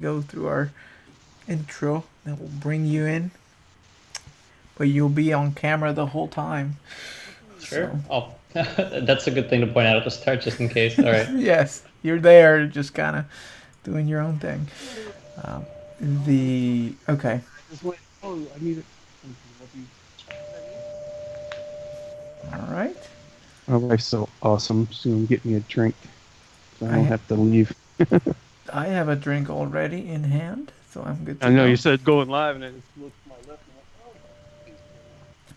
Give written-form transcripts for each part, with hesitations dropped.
go through our intro that will bring you in, but you'll be on camera the whole time. Sure. So Oh, that's a good thing to point out at the start, just in case. All right. yes, you're there, just kind of doing your own thing. Um, the okay, Just wait. Oh, I need it. all right. My wife's so awesome. She's gonna get me a drink, so I I don't ha- have to leave. I have a drink already in hand, so I'm good I to know you go. said going live, and I just looked to my left and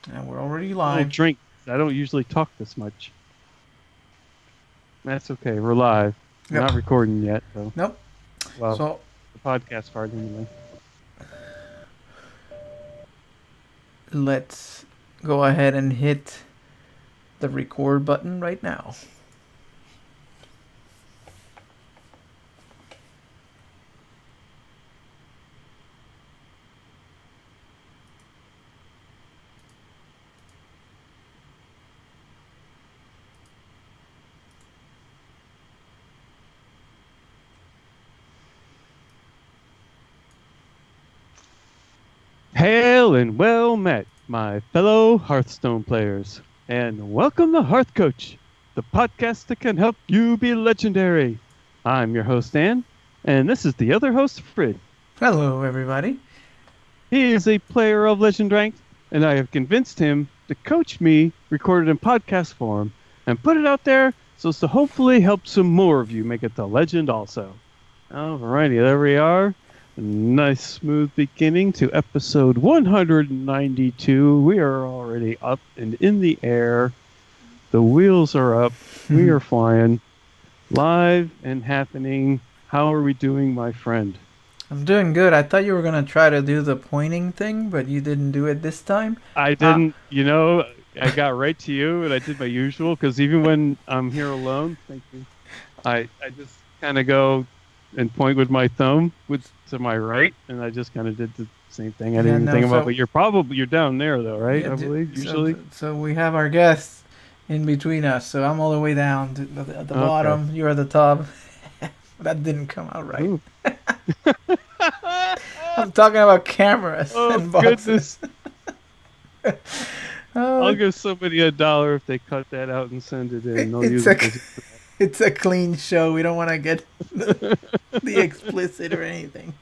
I went, And we're already oh, little live. drink. I don't usually talk this much. That's okay. We're live. We're Yep. not recording yet, though. Nope. Well, So the podcast part anyway. let's go ahead and hit the record button right now. Hail and well met, my fellow Hearthstone players, and welcome to HearthCoach, the podcast that can help you be legendary. I'm your host, Dan, and this is the other host, Frid. Hello, everybody. He is a player of Legend Ranked, and I have convinced him to coach me, record it in podcast form, and put it out there so as to hopefully help some more of you make it to Legend also. Alrighty, there we are. A nice smooth beginning to episode 192. We are already up and in the air. The wheels are up. We are flying. Live and happening. How are we doing, my friend? I'm doing good. I thought you were gonna try to do the pointing thing, but you didn't do it this time. I Uh, didn't, I got right to you and I did my usual because even when I'm here alone, thank you, I just kind of go and point with my thumb to my right, and I just kind of did the same thing. I Yeah, didn't even no, think about, so but you're down there though, right? yeah, I believe so usually. so we have our guests in between us. So I'm all the way down to at the Okay. bottom. You're at the top. That didn't come out right. Ooh. I'm talking about cameras Oh and boxes. goodness! I'll give somebody $1 if they cut that out and send it in. They'll It's use a it as it's a clean show. We don't want to get the explicit or anything.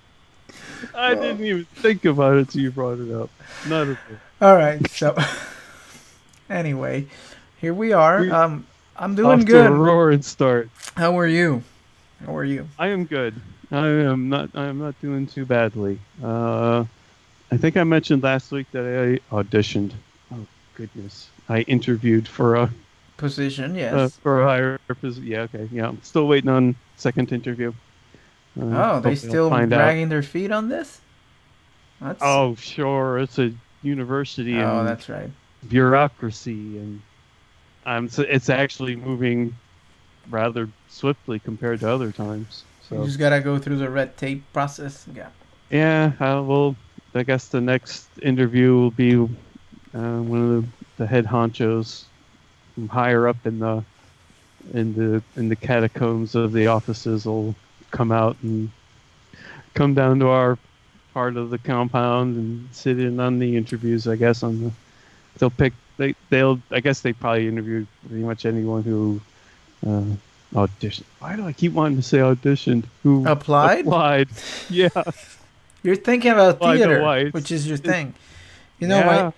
I didn't even think about it till you brought it up. Not a bit. All right. So anyway, here we are. We I'm off doing to a good. roaring start. How are you? How are you? I am good. I am not. doing too badly. I think I mentioned last week that I auditioned. Oh goodness! I interviewed Position, yes. for a higher position. Yeah. Okay. Yeah. I'm still waiting on second interview. Oh, they Hopefully I'll still find out. dragging their feet on this? That's Oh, sure. It's a university oh, and that's right. bureaucracy, and it's actually moving rather swiftly compared to other times. You So just gotta go through the red tape process. Yeah. yeah, well, I guess the next interview will be one of the head honchos from higher up in the catacombs of the offices will come out and come down to our part of the compound and sit in on the interviews. I guess they'll pick they'll I guess they probably interviewed pretty much anyone who uh, auditioned. Why do I keep wanting to say auditioned? Who Applied? applied? Yeah, You're thinking about well, I know theater, why. which is your It's thing. You know, yeah,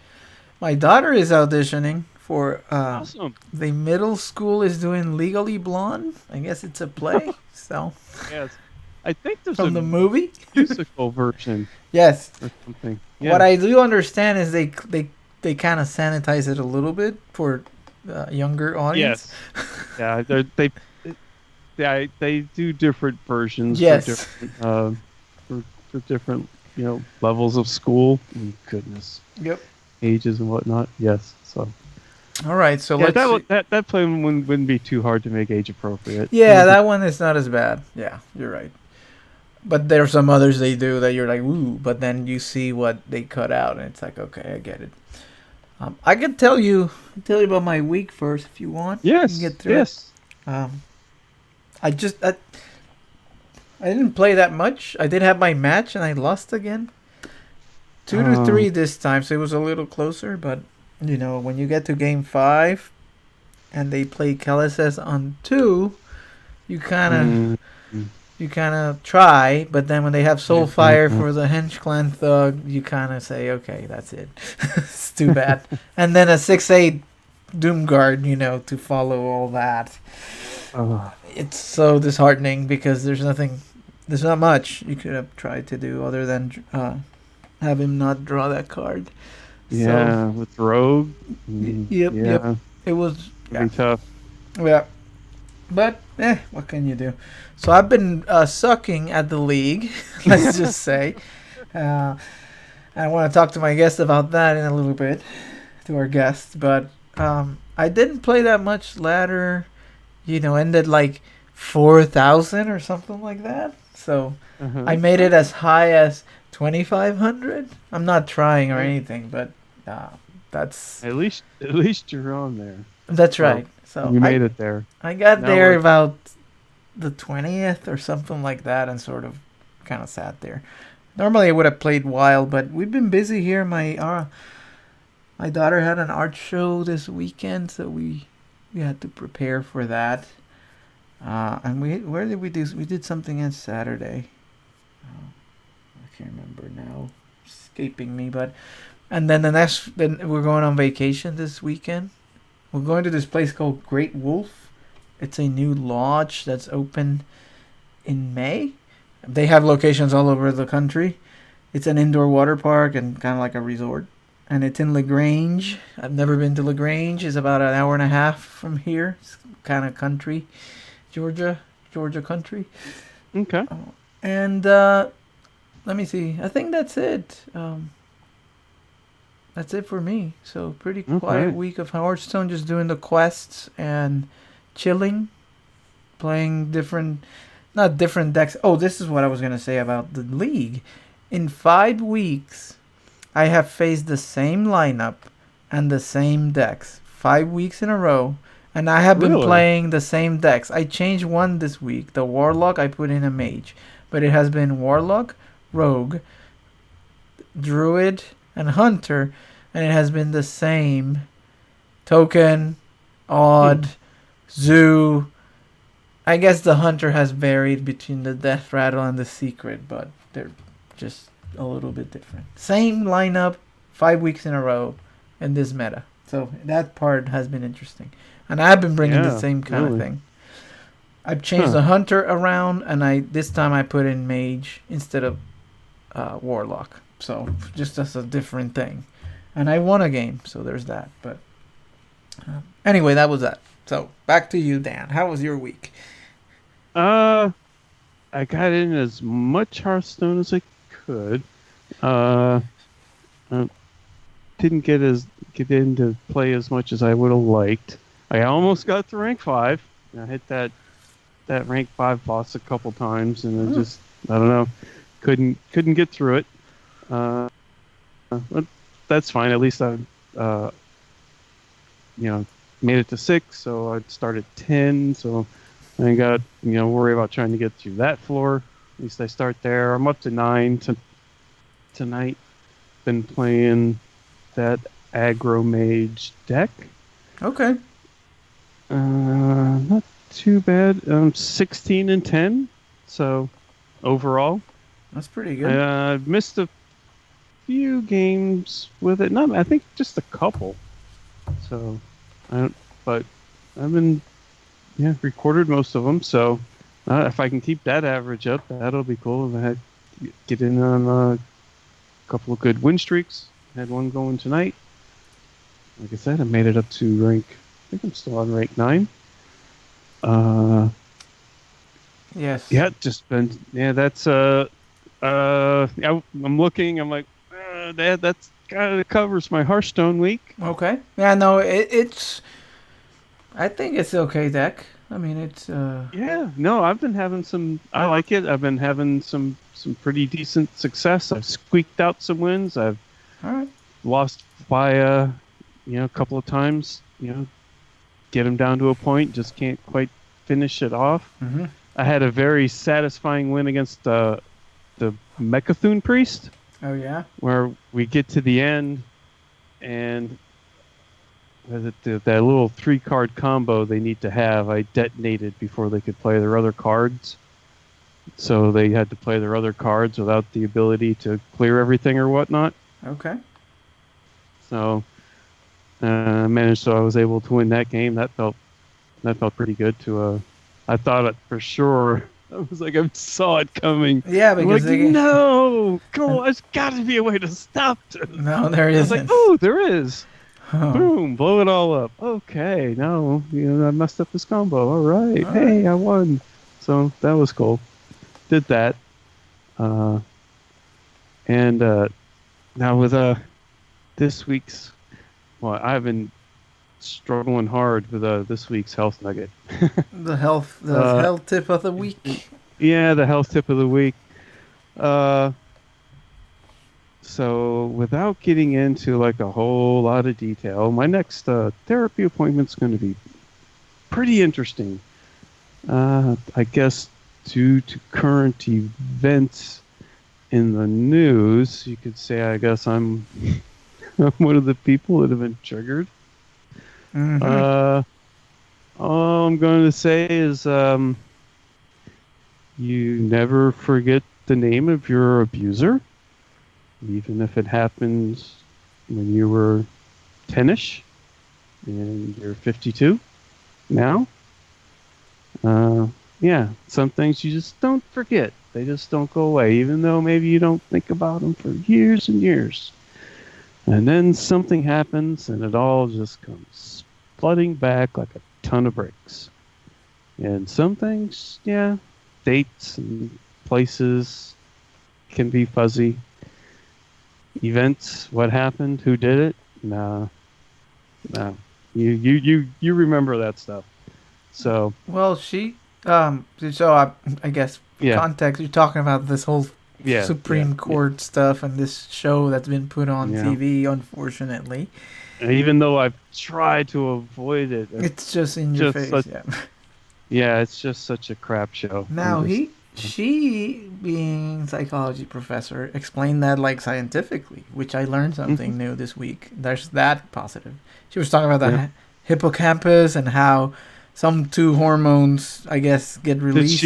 my daughter is auditioning for awesome. the middle school is doing Legally Blonde. I guess it's a play. So Yes, I think there's from a the movie. musical version Yes. or something. What Yeah. I do understand is they kind of sanitize it a little bit for younger audience. Yes. Yeah. They do different versions Yes. for different for different levels of school. Goodness, Yep. ages and whatnot. Yes. So All right. So yeah, let's. See. that play wouldn't be too hard to make age appropriate. Yeah, that one is not as bad. Yeah, you're right. But there are some others they do that you're like, ooh, but then you see what they cut out, and it's like, okay, I get it. I can tell you about my week first if you want. You Yes. can get through Yes. it. I just, I, I didn't play that much. I did have my match and I lost again. 2-3 this time, so it was a little closer. But when you get to game 5 and they play Kelleses on 2, you kind of try. But then when they have Soulfire for the Hench Clan Thug, you kind of say, okay, that's it. It's too bad. And then a 6/8 Doomguard, to follow all that. It's so disheartening because there's not much you could have tried to do other than have him not draw that card. Yeah, So, with Rogue. Yep. It was pretty tough. Yeah. But, what can you do? So I've been sucking at the league, let's just say. I want to talk to my guest about that in a little bit, to our guest. But I didn't play that much ladder, ended like 4,000 or something like that. So I made it as high as 2,500. I'm not trying or anything, but that's... At least you're on there. That's right. So you made it there. I got there about the 20th or something like that and sort of kind of sat there. Normally I would have played wild, but we've been busy here. My daughter had an art show this weekend, so we had to prepare for that. And where did we do? We did something on Saturday. I can't remember now. Escaping me, but... And then then we're going on vacation this weekend. We're going to this place called Great Wolf. It's a new lodge that's open in May. They have locations all over the country. It's an indoor water park and kind of like a resort. And it's in LaGrange. I've never been to LaGrange. It's about an hour and a half from here. It's kind of country. Georgia country. Okay. And let me see. I think that's it. That's it for me. So pretty quiet week of Hearthstone, just doing the quests and chilling, playing not different decks. Oh, this is what I was going to say about the league. In 5 weeks, I have faced the same lineup and the same decks 5 weeks in a row. And I have been playing the same decks. I changed one this week. The Warlock, I put in a Mage. But it has been Warlock, Rogue, Druid, and Hunter. And it has been the same Token, Odd, Zoo. I guess the Hunter has varied between the Death Rattle and the Secret, but they're just a little bit different. Same lineup, 5 weeks in a row in this meta. So that part has been interesting. And I've been bringing the same kind of thing. I've changed the Hunter around, and this time I put in Mage instead of Warlock. So just as a different thing. And I won a game, so there's that. But anyway, that was that. So back to you, Dan. How was your week? I got in as much Hearthstone as I could. Didn't get in to play as much as I would have liked. I almost got to rank 5. I hit that rank 5 boss a couple times, and I don't know, couldn't get through it. But that's fine. At least I, made it to 6. So I'd start at 10. So I got worry about trying to get through that floor. At least I start there. I'm up to 9 tonight. Been playing that aggro mage deck. Okay. Not too bad. 16-10. So overall, that's pretty good. I've missed a few games with it. I think just a couple. So but I've been recorded most of them. So if I can keep that average up, that'll be cool. If I get in on a couple of good win streaks. Had one going tonight. Like I said, I made it up to rank. I think I'm still on rank 9. Yes. Yeah, just been. Yeah, that's. I'm looking. I'm like, that's kind of covers my Hearthstone week. Okay. Yeah. No. It's. I think it's okay deck. I mean, it's. Yeah. No, I've been having some. I like it. I've been having some pretty decent success. I've squeaked out some wins. I've. All right. Lost by a couple of times. Get them down to a point. Just can't quite finish it off. Mm-hmm. I had a very satisfying win against the Mechathune Priest, Oh yeah. where we get to the end and that little 3-card combo they need to have, I detonated before they could play their other cards. So they had to play their other cards without the ability to clear everything or whatnot. Okay. So managed. So I was able to win that game. That felt pretty good. I thought it for sure. I was like, I saw it coming. Yeah, I'm because like, no, come on, there's got to be a way to stop this. no, there I was like, isn't. oh, there is. Oh. Boom, blow it all up. Okay, no, I messed up this combo. All right, All hey, right. I won. So that was cool. Did that. And now with this week's, well, I've been struggling hard with this week's health nugget. The health tip of the week. Yeah, the health tip of the week. So without getting into like a whole lot of detail, my next therapy appointment's going to be pretty interesting. I guess due to current events in the news, you could say I guess I'm one of the people that have been triggered. Mm-hmm. All I'm going to say is you never forget the name of your abuser, even if it happens when you were 10ish and you're 52 now. Yeah, some things you just don't forget. They just don't go away, even though maybe you don't think about them for years and years. And then something happens and it all just comes flooding back like a ton of bricks. And some things, yeah, dates and places can be fuzzy. Events, what happened, who did it? No. You remember that stuff. So Well, so I guess yeah, context. You're talking about this whole yeah, Supreme Court stuff and this show that's been put on Yeah. TV, unfortunately. And even though I've tried to avoid it, It's just in your face. Just Yeah. yeah, it's just such a crap show. Now she, being psychology professor, explained that like scientifically, which I learned something new this week. There's that positive. She was talking about the Yeah. hippocampus and how some two hormones, I guess, get Did released.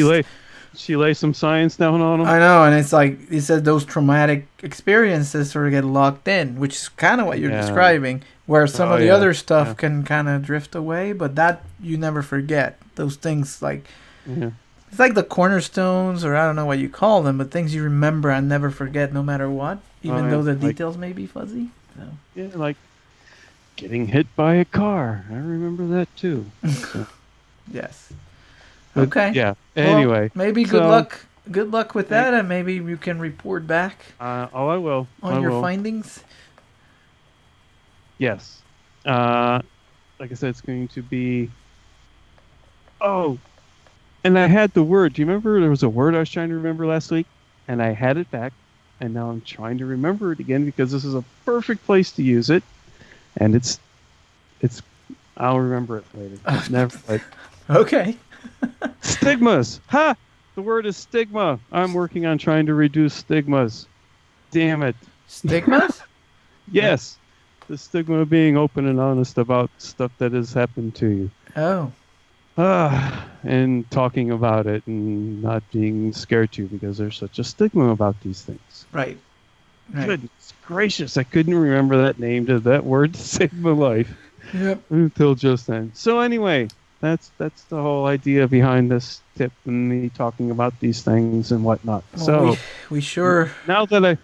she lay some science down on them? I know, and it's like he said those traumatic experiences sort of get locked in, which is kind of what you're Yeah. describing. Where some Oh, of the yeah, other stuff yeah. can kind of drift away, but that you never forget. Those things like Yeah. it's like the cornerstones, or I don't know what you call them, but things you remember and never forget, no matter what, even yeah, though the like- details may be fuzzy. So. Yeah, like getting hit by a car. I remember that too. Yes. But, Okay. Yeah. Well, Anyway, maybe good so- luck. Good luck with that, and maybe you can report back I will. on I your will. findings. Yes. Like I said, it's going to be. Oh, and I had the word. Do you remember there was a word I was trying to remember last week, and I had it back, and now I'm trying to remember it again because this is a perfect place to use it, and it's. I'll remember it later. Never. Okay. Stigmas. Ha! The word is stigma. I'm working on trying to reduce stigmas. Damn it. Stigmas? Yes. The stigma of being open and honest about stuff that has happened to you. Oh. And talking about it and not being scared to because there's such a stigma about these things. Right. Right. Goodness gracious, I couldn't remember that name to that word to save my life Yep. until just then. So anyway, that's the whole idea behind this tip and me talking about these things and whatnot. Well, So we sure. now that I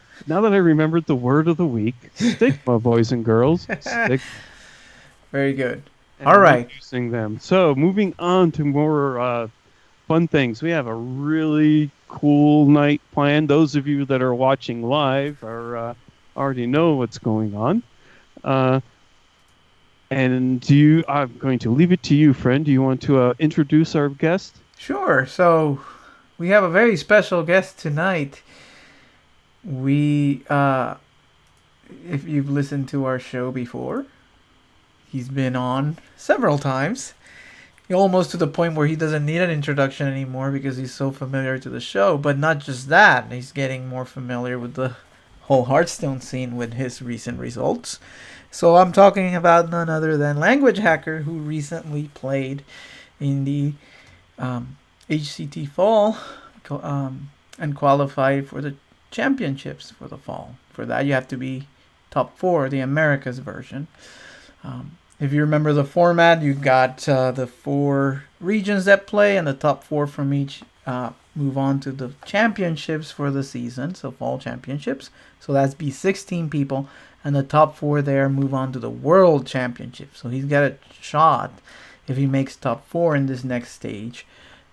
remembered the word of the week, stigma, boys and girls. Very good. And All right. Using them. So moving on to more fun things. We have a really cool night planned. Those of you that are watching live are already know what's going on. And I'm going to leave it to you, friend. Do you want to introduce our guest? Sure. So we have a very special guest tonight. We, if you've listened to our show before, he's been on several times. almost to the point where he doesn't need an introduction anymore because he's so familiar to the show. But not just that, he's getting more familiar with the whole Hearthstone scene with his recent results. So I'm talking about none other than LanguageHacker, who recently played in the HCT Fall and qualified for the championships for the fall. For that, you have to be top 4, the Americas version. If you remember the format, you got the 4 regions that play, and the top 4 from each move on to the championships for the season, so fall championships. So that's be 16 people, and the top 4 there move on to the world championship. So he's got a shot, if he makes top 4 in this next stage,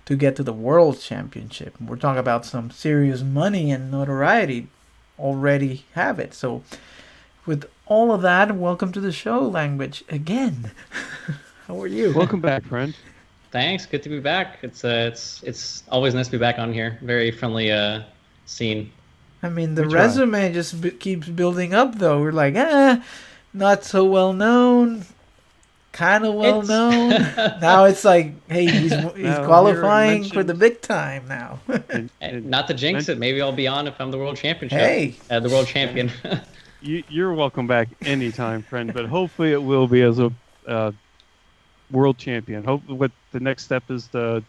to get to the world championship. We're talking about some serious money and notoriety already have it. So with all of that, welcome to the show, Language, again. How are you? Welcome back, friend. Thanks. Good to be back. It's always nice to be back on here. Very friendly scene. I mean, the resume just keeps building up, though. We're like, not so well known, kind of well known. Now it's like, hey, he's qualifying for the big time now. And not to jinx it, maybe I'll be on if I'm the world championship. Hey, the world champion. You're welcome back anytime, friend. But hopefully it will be as a world champion. What the next step is the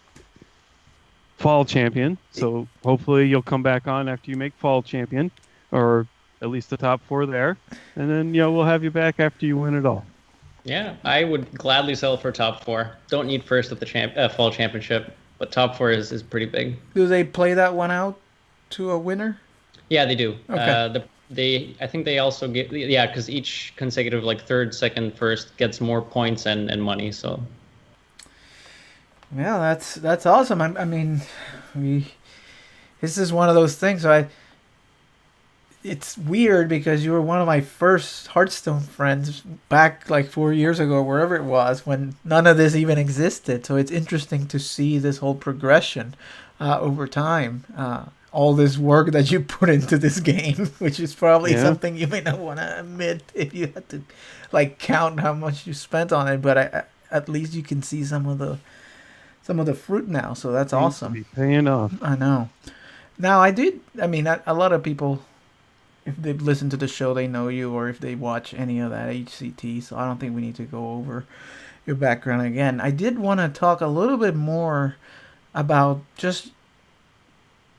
fall champion. So hopefully you'll come back on after you make fall champion, or at least the top 4 there, and then we'll have you back after you win it all. Yeah, I would gladly sell for top 4. Don't need first at the fall championship, but top 4 is pretty big. Do they play that one out to a winner? Yeah, they do. Okay. I think they also get, because each consecutive third, second, first gets more points and money. So. Yeah, that's awesome. I mean, this is one of those things. It's weird because you were one of my first Hearthstone friends back 4 years ago, wherever it was, when none of this even existed. So it's interesting to see this whole progression over time. All this work that you put into this game, which is probably something you may not want to admit if you had to count how much you spent on it. But at least you can see some of the fruit now. So that's awesome. Be paying off. I know. Now a lot of people, if they've listened to the show, they know you, or if they watch any of that HCT. So I don't think we need to go over your background again. I did want to talk a little bit more about just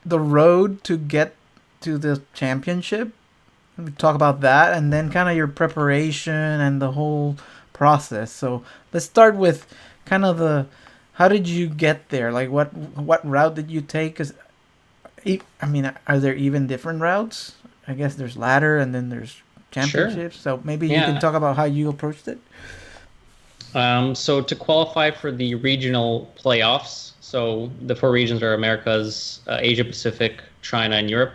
the road to get to the championship. We talk about that, and then kind of your preparation and the whole process. So let's start with kind of how did you get there? What route did you take? 'Cause, are there even different routes? I guess there's ladder and then there's championships. Sure. So maybe you can talk about how you approached it. So to qualify for the regional playoffs, so the 4 regions are Americas, Asia Pacific, China, and Europe.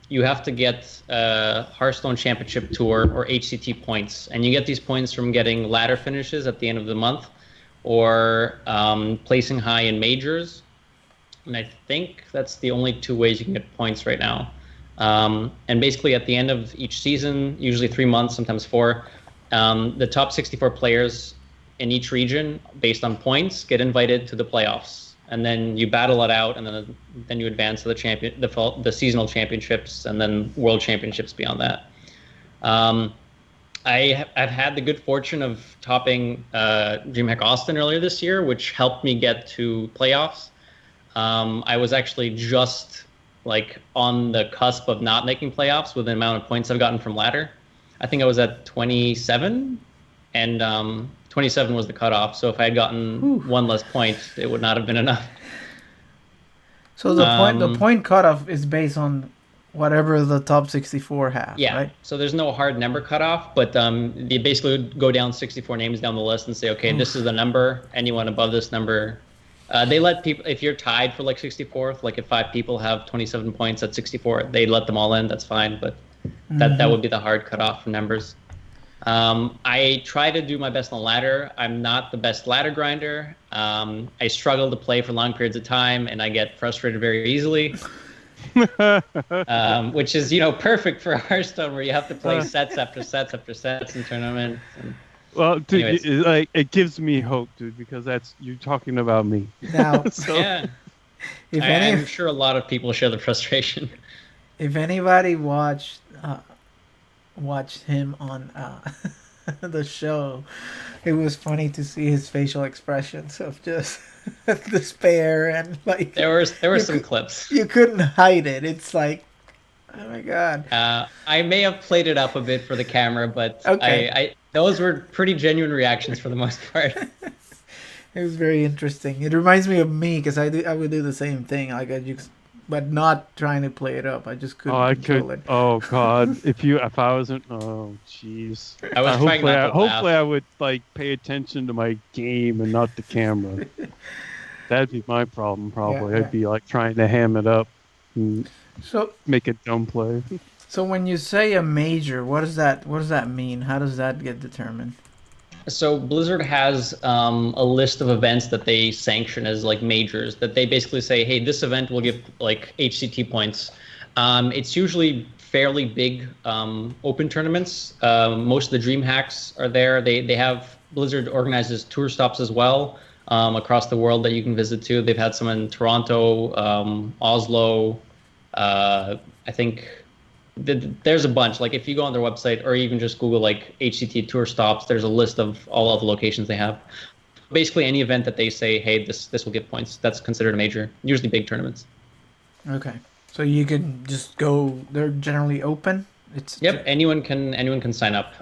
You have to get Hearthstone Championship Tour or HCT points, and you get these points from getting ladder finishes at the end of the month, or placing high in majors. And I think that's the only 2 ways you can get points right now. And basically at the end of each season, usually 3 months, sometimes 4, the top 64 players in each region, based on points, get invited to the playoffs, and then you battle it out, and then you advance to the seasonal championships, and then world championships beyond that. I've had the good fortune of topping DreamHack Austin earlier this year, which helped me get to playoffs. I was actually just on the cusp of not making playoffs with the amount of points I've gotten from ladder. I think I was at 27, and 27 was the cutoff. So if I had gotten 1 less point, it would not have been enough. So the point cutoff is based on whatever the top 64 have. Yeah. Right? So there's no hard number cutoff, but they basically would go down 64 names down the list and say, okay, this is the number. Anyone above this number. They let people, if you're tied for 64th, if 5 people have 27 points at 64, they let them all in. That's fine, but that would be the hard cutoff for numbers. I try to do my best on ladder. I'm not the best ladder grinder. I struggle to play for long periods of time, and I get frustrated very easily. Which is, perfect for Hearthstone, where you have to play sets after sets after sets in tournaments. Well, dude, Anyways. it gives me hope, dude, because you're talking about me. Now, So, Yeah, if any, I'm sure a lot of people share the frustration. if anybody watched him on the show, it was funny to see his facial expressions of just despair and like There were you some could, clips. you couldn't hide it. It's like, oh my god. I may have played it up a bit for the camera, but Okay. I those were pretty genuine reactions for the most part. It was very interesting. It reminds me of me because I would do the same thing. Like I just, but not trying to play it up. I just oh, couldn't I control could. it. Oh God, if I wasn't. Oh jeez. I was trying Hopefully, not to hopefully I laugh. would like pay attention to my game and not the camera. That'd be my problem. Yeah, Probably, yeah. I'd be like trying to ham it up and So make a dumb play. so when you say a major, what does that mean? How does that get determined? So Blizzard has a list of events that they sanction as like majors that they basically say, hey, this event will give like HCT points. It's usually fairly big open tournaments. Most of the dream hacks are there. They have Blizzard organizes tour stops as well across the world that you can visit too. They've had some in Toronto, Oslo. I think there's a bunch. Like if you go on their website or even just Google like HCT tour stops, there's a list of all of the locations they have. Basically, any event that they say, hey, this will get points, that's considered a major. Usually big tournaments. Okay. So you can just go. They're generally open. It's Yep, anyone can sign up.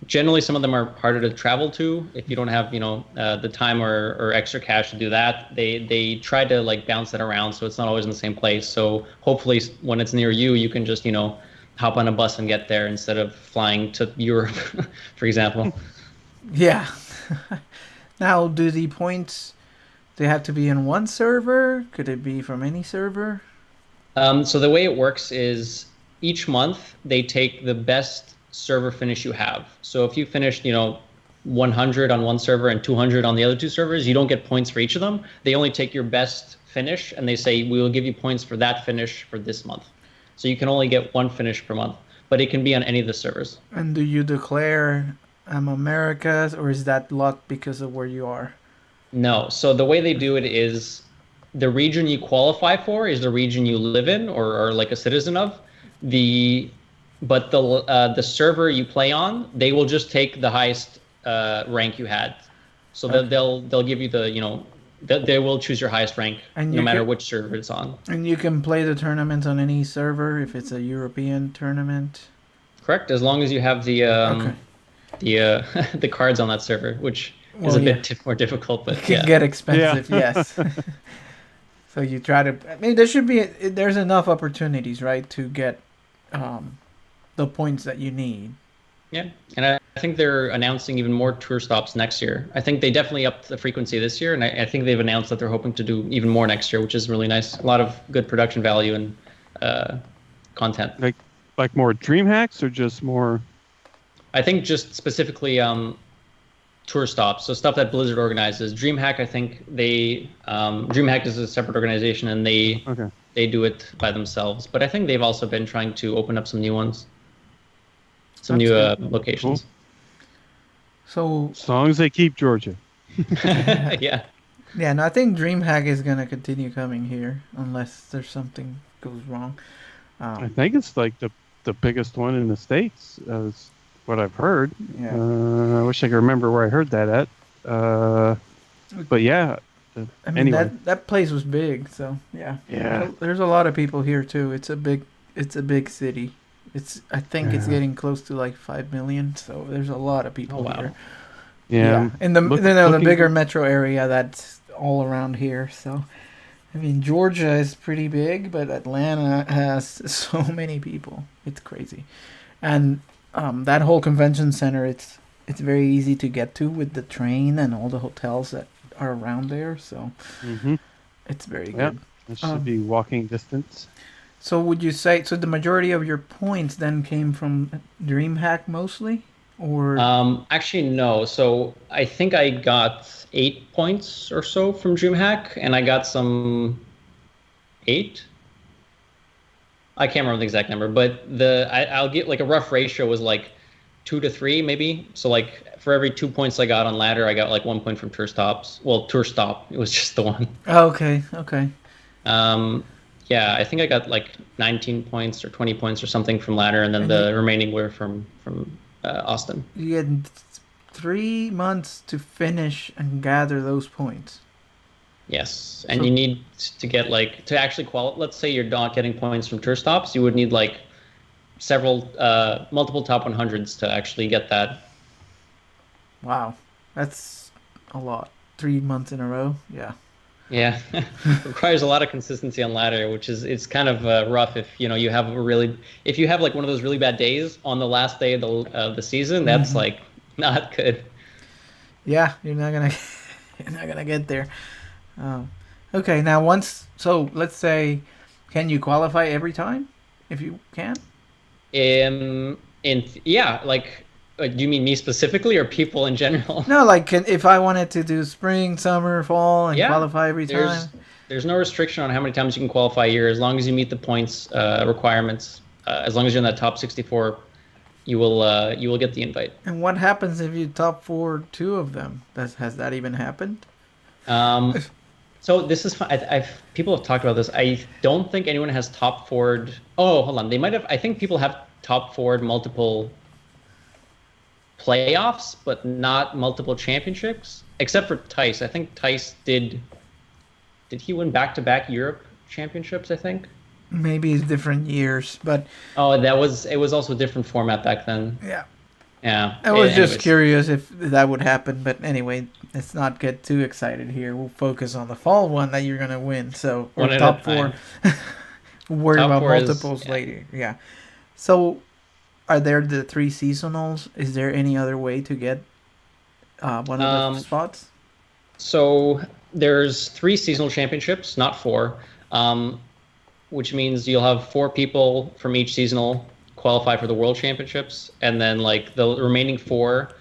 Generally, some of them are harder to travel to if you don't have the time or extra cash to do that. They try to like bounce it around so it's not always in the same place. So hopefully, when it's near you, you can just hop on a bus and get there instead of flying to Europe, for example. Yeah. Now, do the points they have to be in one server? Could it be from any server? So the way it works is each month they take the best server finish you have. So if you finished, 100 on one server and 200 on the other two servers, you don't get points for each of them. They only take your best finish and they say, we will give you points for that finish for this month. So you can only get one finish per month, but it can be on any of the servers. And do you declare I'm America's, or is that luck because of where you are? No. So the way they do it is the region you qualify for is the region you live in or like a citizen of. But the server you play on, they will just take the highest rank you had. So Okay. they'll give you they will choose your highest rank And no you matter can, which server it's on. and you can play the tournament on any server if it's a European tournament. Correct, as long as you have the Okay. the cards on that server, which is Well, a yeah. bit more difficult, It but can yeah. get expensive, Yeah. yes. So you try to. I mean, there's enough opportunities, right, to get the points that you need. Yeah, and I think they're announcing even more tour stops next year. I think they definitely upped the frequency this year, and I think they've announced that they're hoping to do even more next year, which is really nice. A lot of good production value and content. Like more dream hacks or just more. I think just specifically tour stops, so stuff that Blizzard organizes. DreamHack, I think DreamHack is a separate organization, and Okay. they do it by themselves. But I think they've also been trying to open up some new ones, some new That's locations. So As long as they keep Georgia. Yeah. yeah, no, I think DreamHack is gonna continue coming here unless there's something goes wrong. I think it's like the biggest one in the States, is what I've heard. Yeah. I wish I could remember where I heard that at. But yeah. I mean Anyway. that place was big, so yeah. Yeah. There's a lot of people here too. It's a big city. I think it's Yeah. getting close to like 5 million, so there's a lot of people Oh, wow. here. Yeah. In the Look- the looking- bigger metro area that's all around here. So I mean Georgia is pretty big, but Atlanta has so many people. It's crazy. And that whole convention center, it's very easy to get to with the train and all the hotels that are around there, so Mm-hmm. it's very Yeah. good. It should be walking distance. So would you say the majority of your points then came from DreamHack mostly, or Actually, no. So I think I got 8 points or so from DreamHack, and I got some 8. I can't remember the exact number, but I'll get like a rough ratio was like 2 to 3 maybe. So like for every 2 points I got on ladder, I got like 1 point from tour stops. Well, tour stop. It was just the one. Oh, okay, okay. Um, yeah, I think I got like 19 points or 20 points or something from ladder, and then And the remaining were from Austin. you had 3 months to finish and gather those points. Yes, and So- you need to get like to actually qualify. Let's say you're not getting points from tour stops, you would need like several multiple top 100s to actually get that. Wow, that's a lot. 3 months in a row. Yeah. Yeah, requires a lot of consistency on ladder, which is it's kind of rough if you have if you have like one of those really bad days on the last day of the season. That's like not good. Yeah, you're not gonna you're not gonna get there. Okay, now let's say, can you qualify every time if you can? Yeah, like do you mean me specifically or people in general? No, like if I wanted to do spring, summer, fall, and Yeah, qualify every time. There's no restriction on how many times you can qualify a year as long as you meet the points requirements. As long as you're in that top 64, you will get the invite. And what happens if you top 4 2 of them? Has that even happened? So this is fun. People have talked about this. I don't think anyone has top forward. Oh, hold on. They might have. I think people have top forward multiple playoffs, but not multiple championships, except for Tice. I think Tice did he win back-to-back Europe championships, I think? Maybe it's different years, but Oh, it was also a different format back then. yeah. Yeah. I was just Anyways. curious if that would happen, but anyway, let's not get too excited here. We'll focus on the fall one that you're gonna win. So or One at a top 4. We'll worry Top about 4 is- multiples yeah. later. Yeah. So, are there the 3 seasonals? Is there any other way to get one of the spots? So there's 3 seasonal championships, not 4, which means you'll have 4 people from each seasonal qualify for the World Championships, and then like the remaining 4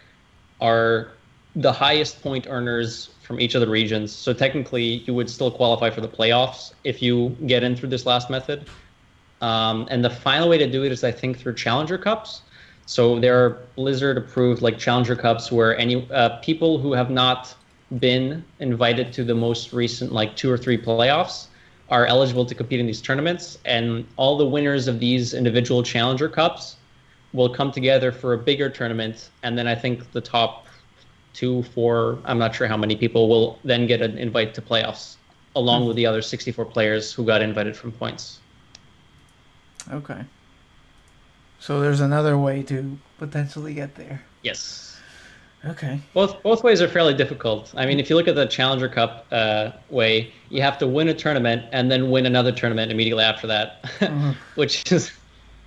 are the highest point earners from each of the regions. So technically, you would still qualify for the playoffs if you get in through this last method. And the final way to do it is, I think, through Challenger Cups. So there are Blizzard approved like Challenger Cups where any people who have not been invited to the most recent like 2 or 3 playoffs are eligible to compete in these tournaments, and all the winners of these individual Challenger Cups will come together for a bigger tournament, and then I think the top 2, 4, I'm not sure how many people will then get an invite to playoffs along with the other 64 players who got invited from points. Okay. So there's another way to potentially get there. Yes. Okay. Both ways are fairly difficult. I mean, if you look at the Challenger Cup way, you have to win a tournament and then win another tournament immediately after that, which is,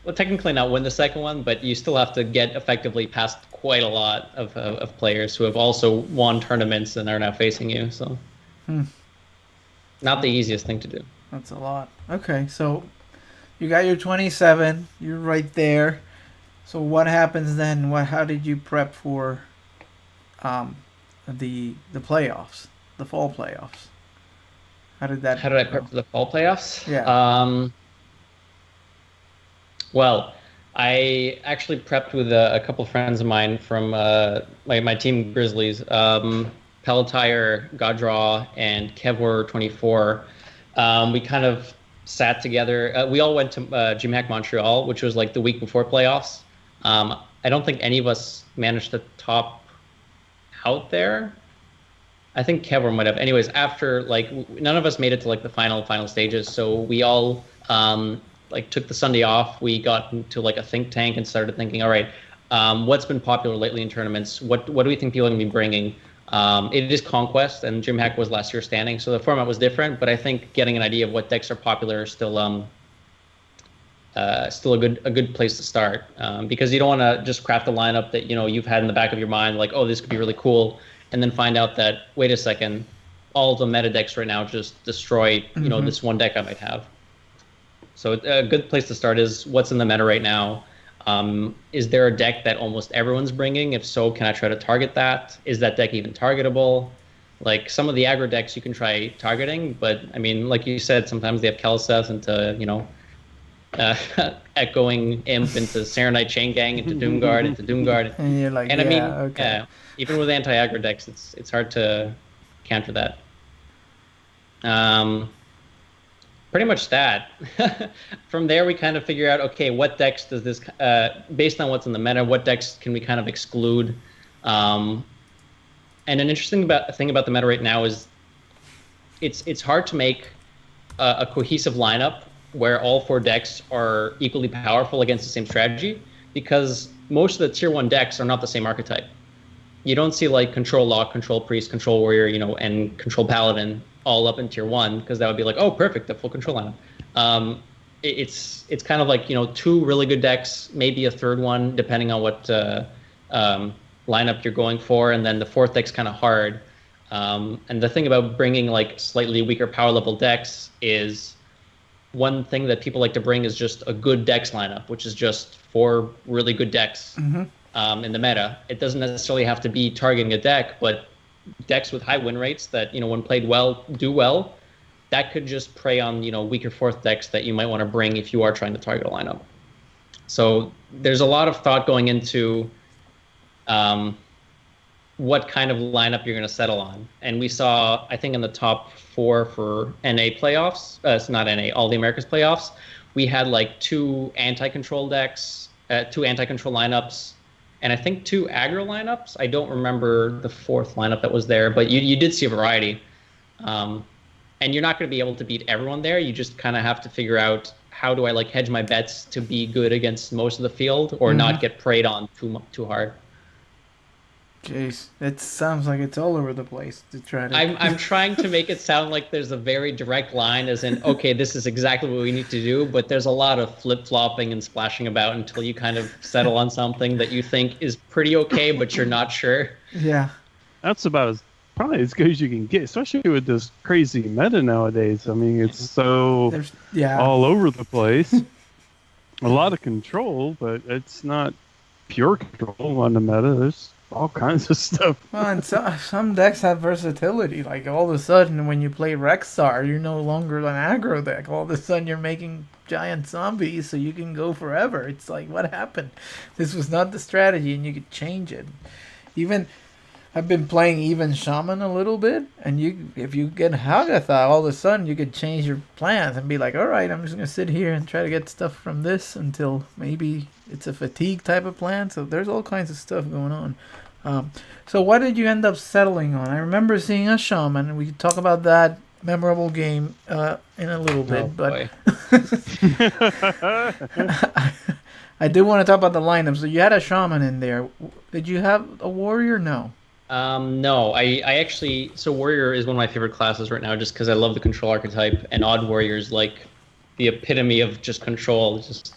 well, technically not win the second one, but you still have to get effectively past quite a lot of players who have also won tournaments and are now facing you. So, not the easiest thing to do. That's a lot. Okay, so you got your 27. You're right there. So what happens then? How did you prep for the playoffs, the fall playoffs? How did I prep for the fall playoffs? Yeah. Well, I actually prepped with a couple of friends of mine from my team Grizzlies, Pelletire, Goddraw, and Kevwar24. We kind of sat together. We all went to GMAC Montreal, which was like the week before playoffs. I don't think any of us managed to top out there. I think Kevwar might have. Anyways, after like none of us made it to like the final stages, so we all like took the Sunday off. We got into like a think tank and started thinking, all right, what's been popular lately in tournaments? What do we think people are going to be bringing? It is Conquest, and DreamHack was last year standing, so the format was different. But I think getting an idea of what decks are popular is still a good place to start, because you don't want to just craft a lineup that you've had in the back of your mind, like, oh, this could be really cool, and then find out that, wait a second, all the meta decks right now just destroy this one deck I might have. So a good place to start is what's in the meta right now. Is there a deck that almost everyone's bringing? If so, can I try to target that? Is that deck even targetable? Like some of the aggro decks you can try targeting, but I mean, like you said, sometimes they have Kelseth into echoing imp into Serenite Chain Gang into Doomguard into Doomguard. And you're like, And I mean, yeah, okay. even with anti-aggro decks, it's hard to counter that. Pretty much that. From there, we kind of figure out, okay, what decks does this, based on what's in the meta, what decks can we kind of exclude? And an interesting thing about the meta right now is it's hard to make a cohesive lineup where all 4 decks are equally powerful against the same strategy, because most of the tier 1 decks are not the same archetype. You don't see like Control Lock, Control Priest, Control Warrior, and Control Paladin all up in tier 1, because that would be like, oh, perfect, the full control lineup. It's kind of like 2 really good decks, maybe a third one, depending on what lineup you're going for, and then the 4th deck's kind of hard. And the thing about bringing like slightly weaker power level decks is, one thing that people like to bring is just a good dex lineup, which is just 4 really good decks in the meta. It doesn't necessarily have to be targeting a deck, but decks with high win rates that, when played well, do well. That could just prey on, weaker 4th decks that you might want to bring if you are trying to target a lineup. So there's a lot of thought going into what kind of lineup you're going to settle on. And we saw, I think in the top 4 for NA playoffs, it's not NA, All the Americas playoffs, we had like 2 anti-control decks, 2 anti-control lineups, and I think 2 aggro lineups. I don't remember the 4th lineup that was there, but you did see a variety. And you're not going to be able to beat everyone there. You just kind of have to figure out, how do I like hedge my bets to be good against most of the field, or not get preyed on too hard. Jeez, it sounds like it's all over the place to try to... I'm trying to make it sound like there's a very direct line, as in, okay, this is exactly what we need to do, but there's a lot of flip-flopping and splashing about until you kind of settle on something that you think is pretty okay, but you're not sure. Yeah. That's about probably as good as you can get, especially with this crazy meta nowadays. I mean, it's so all over the place. A lot of control, but it's not pure control on the meta. There's all kinds of stuff. Well, and some decks have versatility. Like, all of a sudden, when you play Rexar, you're no longer an aggro deck. All of a sudden, you're making giant zombies, so you can go forever. It's like, what happened? This was not the strategy, and you could change it. Even, I've been playing even Shaman a little bit, and if you get Hagatha, all of a sudden, you could change your plans and be like, all right, I'm just going to sit here and try to get stuff from this until maybe it's a fatigue type of plan. So there's all kinds of stuff going on. So what did you end up settling on? I remember seeing a Shaman, and we could talk about that memorable game in a little bit. But I do want to talk about the lineup. So you had a Shaman in there. Did you have a Warrior? No. No, I actually... So Warrior is one of my favorite classes right now, just because I love the control archetype, and Odd Warrior is like the epitome of just control. Just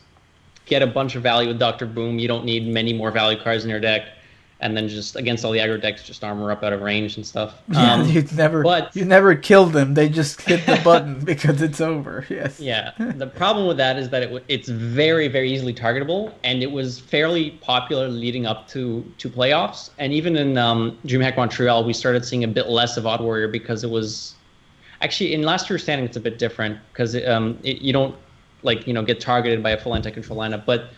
get a bunch of value with Dr. Boom. You don't need many more value cards in your deck. And then just against all the aggro decks, just armor up out of range and stuff. Yeah, you never kill them. They just hit the button because it's over. Yes. Yeah. The problem with that is that it's very, very easily targetable, and it was fairly popular leading up to playoffs. And even in DreamHack Montreal, we started seeing a bit less of Odd Warrior, because it was actually in last year's standing. It's a bit different because you don't get targeted by a full anti-control lineup, but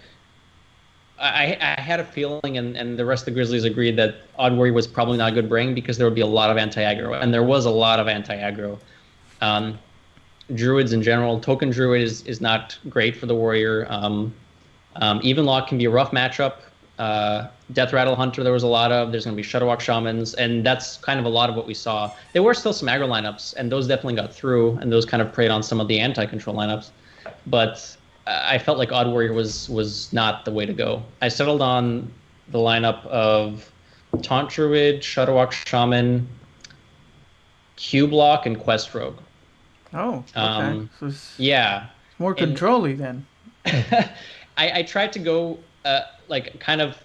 I had a feeling, and the rest of the Grizzlies agreed, that Odd Warrior was probably not a good bring, because there would be a lot of anti-aggro, and there was a lot of anti-aggro. Druids in general, Token Druid is not great for the Warrior. Even Lock can be a rough matchup. Death Rattle Hunter, there was a lot of. There's going to be Shudderwalk Shamans, and that's kind of a lot of what we saw. There were still some aggro lineups, and those definitely got through, and those kind of preyed on some of the anti-control lineups. But I felt like Odd Warrior was not the way to go. I settled on the lineup of Taunt Druid, Shudderwalk Shaman, Cube-Lock, and Quest Rogue. Oh, okay. So yeah. More control-y then. I tried to go kind of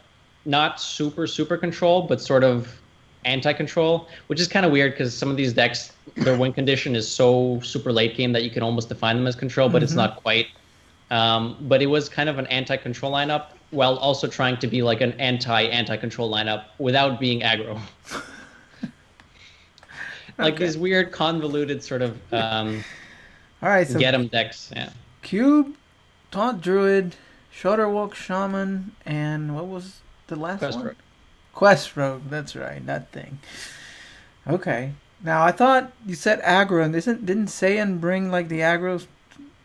not super control, but sort of anti-control, which is kind of weird because some of these decks, their win condition is so super late game that you can almost define them as control, but it's not quite. But it was kind of an anti-control lineup while also trying to be like an anti-control lineup without being aggro. Like these weird convoluted sort of all right, so get 'em decks. Yeah. Cube, Taunt Druid, Shudderwalk Shaman, and what was the last Quest one? Rogue. Quest Rogue. That's right, that thing. Okay. Now I thought you said aggro, and didn't Saiyan bring like the aggro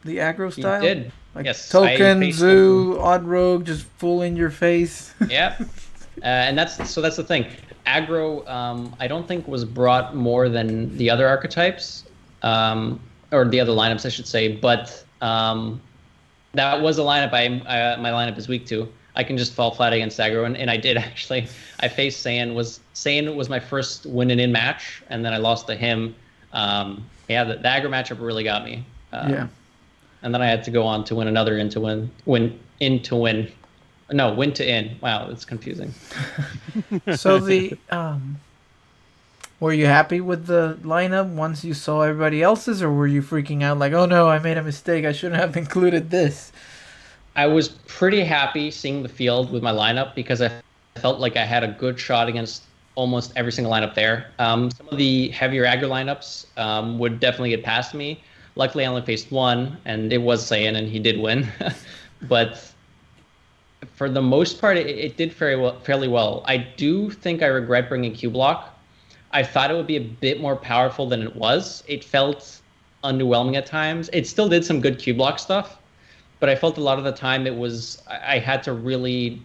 He style? did. Like Yes, I Token, faced him. Zoo, Odd Rogue, just full in your face. Yeah, and that's the thing. Aggro, I don't think was brought more than the other archetypes, or the other lineups, I should say. But that was a lineup my lineup is weak to. I can just fall flat against aggro, and I did actually. I faced Saiyan was my first win in match, and then I lost to him. Yeah, the aggro matchup really got me. Yeah. And then I had to go on to win another win to in. Wow, it's confusing. So were you happy with the lineup once you saw everybody else's, or were you freaking out like, oh no, I made a mistake, I shouldn't have included this? I was pretty happy seeing the field with my lineup because I felt like I had a good shot against almost every single lineup there. Some of the heavier aggro lineups would definitely get past me. Luckily, I only faced one, and it was Saiyan, and he did win. But for the most part, it did fairly well. I do think I regret bringing Q Block. I thought it would be a bit more powerful than it was. It felt underwhelming at times. It still did some good Q Block stuff, but I felt a lot of the time I had to really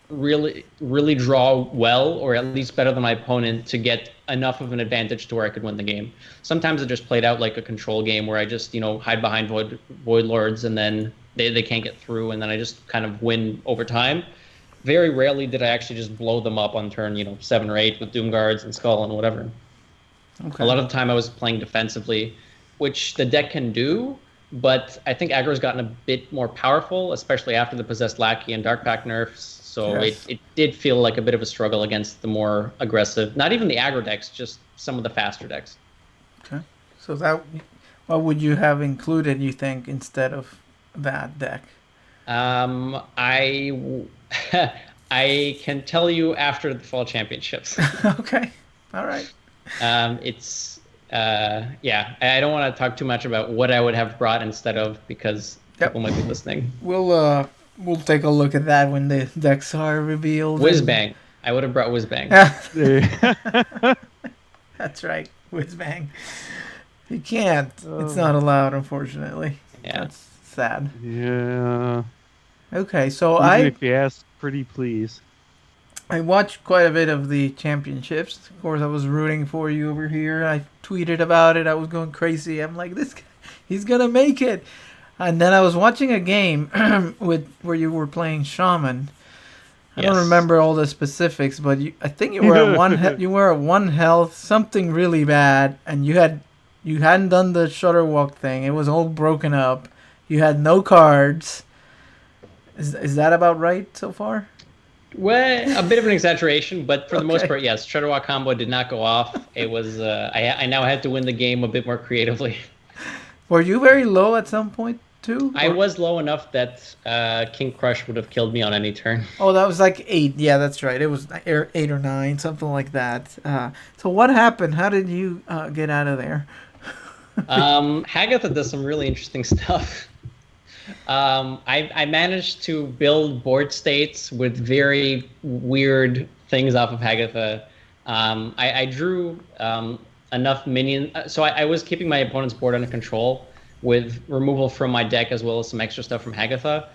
draw well, or at least better than my opponent, to get enough of an advantage to where I could win the game. Sometimes it just played out like a control game where I just, hide behind Void Lords, and then they can't get through, and then I just kind of win over time. Very rarely did I actually just blow them up on turn 7 or 8 with Doom Guards and Skull and whatever. Okay. A lot of the time I was playing defensively, which the deck can do, but I think aggro's gotten a bit more powerful, especially after the Possessed Lackey and Dark Pack nerfs. So yes. It did feel like a bit of a struggle against the more aggressive, not even the aggro decks, just some of the faster decks. Okay. So what would you have included, you think, instead of that deck? I can tell you after the Fall Championships. Okay. All right. I don't want to talk too much about what I would have brought instead of, because people might be listening. We'll take a look at that when the decks are revealed. Whizbang. I would have brought Whizbang. That's right. Whizbang. You can't. It's not allowed, unfortunately. Yeah. That's sad. Yeah. Okay, so Even if you ask, pretty please. I watched quite a bit of the championships. Of course, I was rooting for you over here. I tweeted about it. I was going crazy. I'm like, this guy, he's going to make it. And then I was watching a game where you were playing Shaman. I don't remember all the specifics, but I think you were at one health, something really bad, and you hadn't done the Shudderwalk thing. It was all broken up. You had no cards. Is that about right so far? Well, a bit of an exaggeration, but for the most part, yes. Shudderwalk combo did not go off. It was I now had to win the game a bit more creatively. Were you very low at some point too? I was low enough that King Crush would have killed me on any turn. Oh, that was like 8. Yeah, that's right. It was 8 or 9, something like that. So what happened? How did you get out of there? Hagatha does some really interesting stuff. I managed to build board states with very weird things off of Hagatha. I drew enough minions. So I was keeping my opponent's board under control with removal from my deck as well as some extra stuff from Hagatha.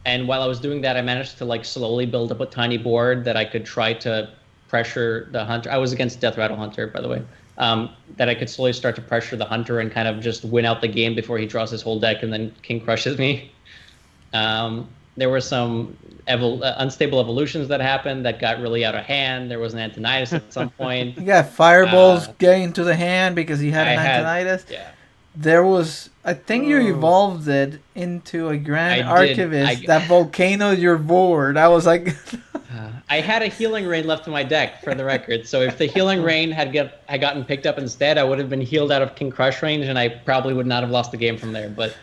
And while I was doing that, I managed to slowly build up a tiny board that I could try to pressure the Hunter. I was against Death Rattle Hunter, by the way. That I could slowly start to pressure the Hunter and kind of just win out the game before he draws his whole deck and then King Crushes me. There were some unstable evolutions that happened that got really out of hand. There was an Antonidas at some point. You got fireballs getting to the hand because he had Antonidas. Yeah. There was, I think you evolved it into a Grand Archivist that volcanoed your board. I was like... I had a Healing Rain left in my deck, for the record. So if the Healing Rain had gotten picked up instead, I would have been healed out of King Crush range, and I probably would not have lost the game from there. But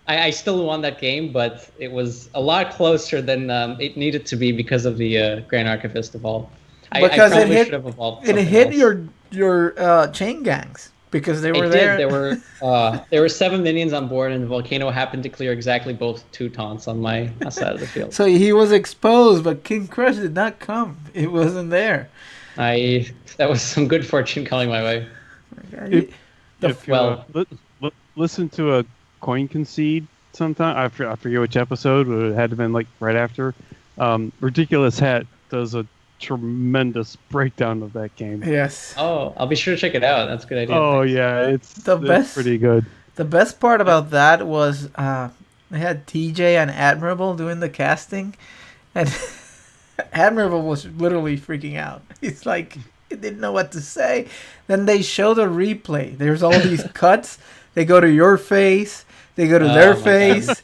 I still won that game, but it was a lot closer than it needed to be because of the Grand Archivist evolve. Because I probably should have evolved. It hit your chain gangs. because they were It there. did. There were 7 minions on board, and the volcano happened to clear exactly both Teutons on my side of the field. So he was exposed, but King Crush did not come. It wasn't there. That was some good fortune coming my way. If, if you well- listen to a coin concede sometime, I forget which episode, but it had to have been like right after. Ridiculous Hat does a tremendous breakdown of that game. Yes. Oh, I'll be sure to check it out. That's a good idea. Oh yeah, it's pretty good. The best part about that was they had TJ and Admirable doing the casting, and Admirable was literally freaking out. He's like, he didn't know what to say. Then they show the replay. There's all these cuts. They go to your face. They go to their face.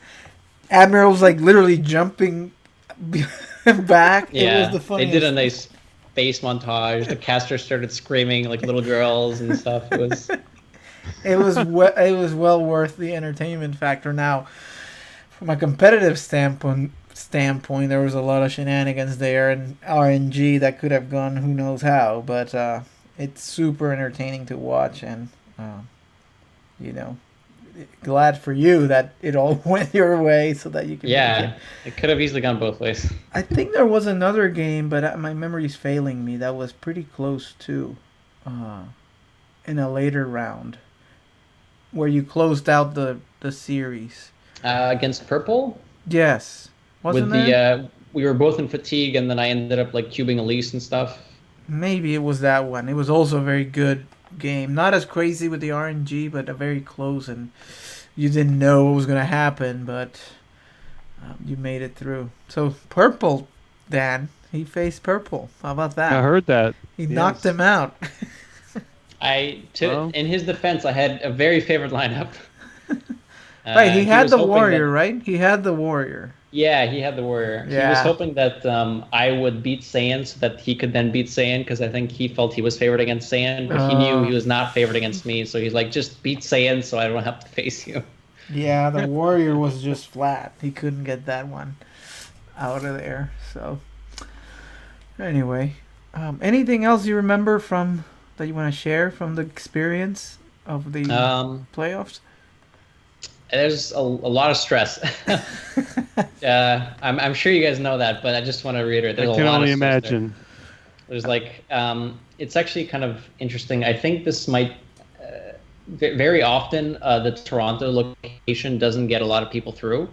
Admiral's like literally jumping back. Yeah, It was the funniest. they did a nice face montage. The casters started screaming like little girls and stuff. It was. It was well worth the entertainment factor. Now, from a competitive standpoint, there was a lot of shenanigans there and RNG that could have gone who knows how. But it's super entertaining to watch, and glad for you that it all went your way so that you can. Yeah, it could have easily gone both ways. I think there was another game, but my memory's failing me. That was pretty close to, in a later round, where you closed out the series. Against Purple. Yes, wasn't there? We were both in fatigue, and then I ended up like cubing Elise and stuff. Maybe it was that one. It was also a very good game. Not as crazy with the RNG, but a very close, and you didn't know what was going to happen, but you made it through. So Purple, Dan, he faced Purple. How about that? I heard that. He knocked him out. In his defense, I had a very favored lineup. Right, he had the warrior, that, right? He had the warrior. Yeah, he had the warrior. Yeah. He was hoping that I would beat Saiyan so that he could then beat Saiyan, because I think he felt he was favored against Saiyan, but he knew he was not favored against me, so he's like, just beat Saiyan so I don't have to face you. Yeah, the warrior was just flat. He couldn't get that one out of there. So, anyway, anything else you remember from that you want to share from the experience of the playoffs? There's a lot of stress. I'm sure you guys know that, but I just want to reiterate. There's I can a lot only of stress imagine. There's like, it's actually kind of interesting. I think this might, very often, the Toronto location doesn't get a lot of people through.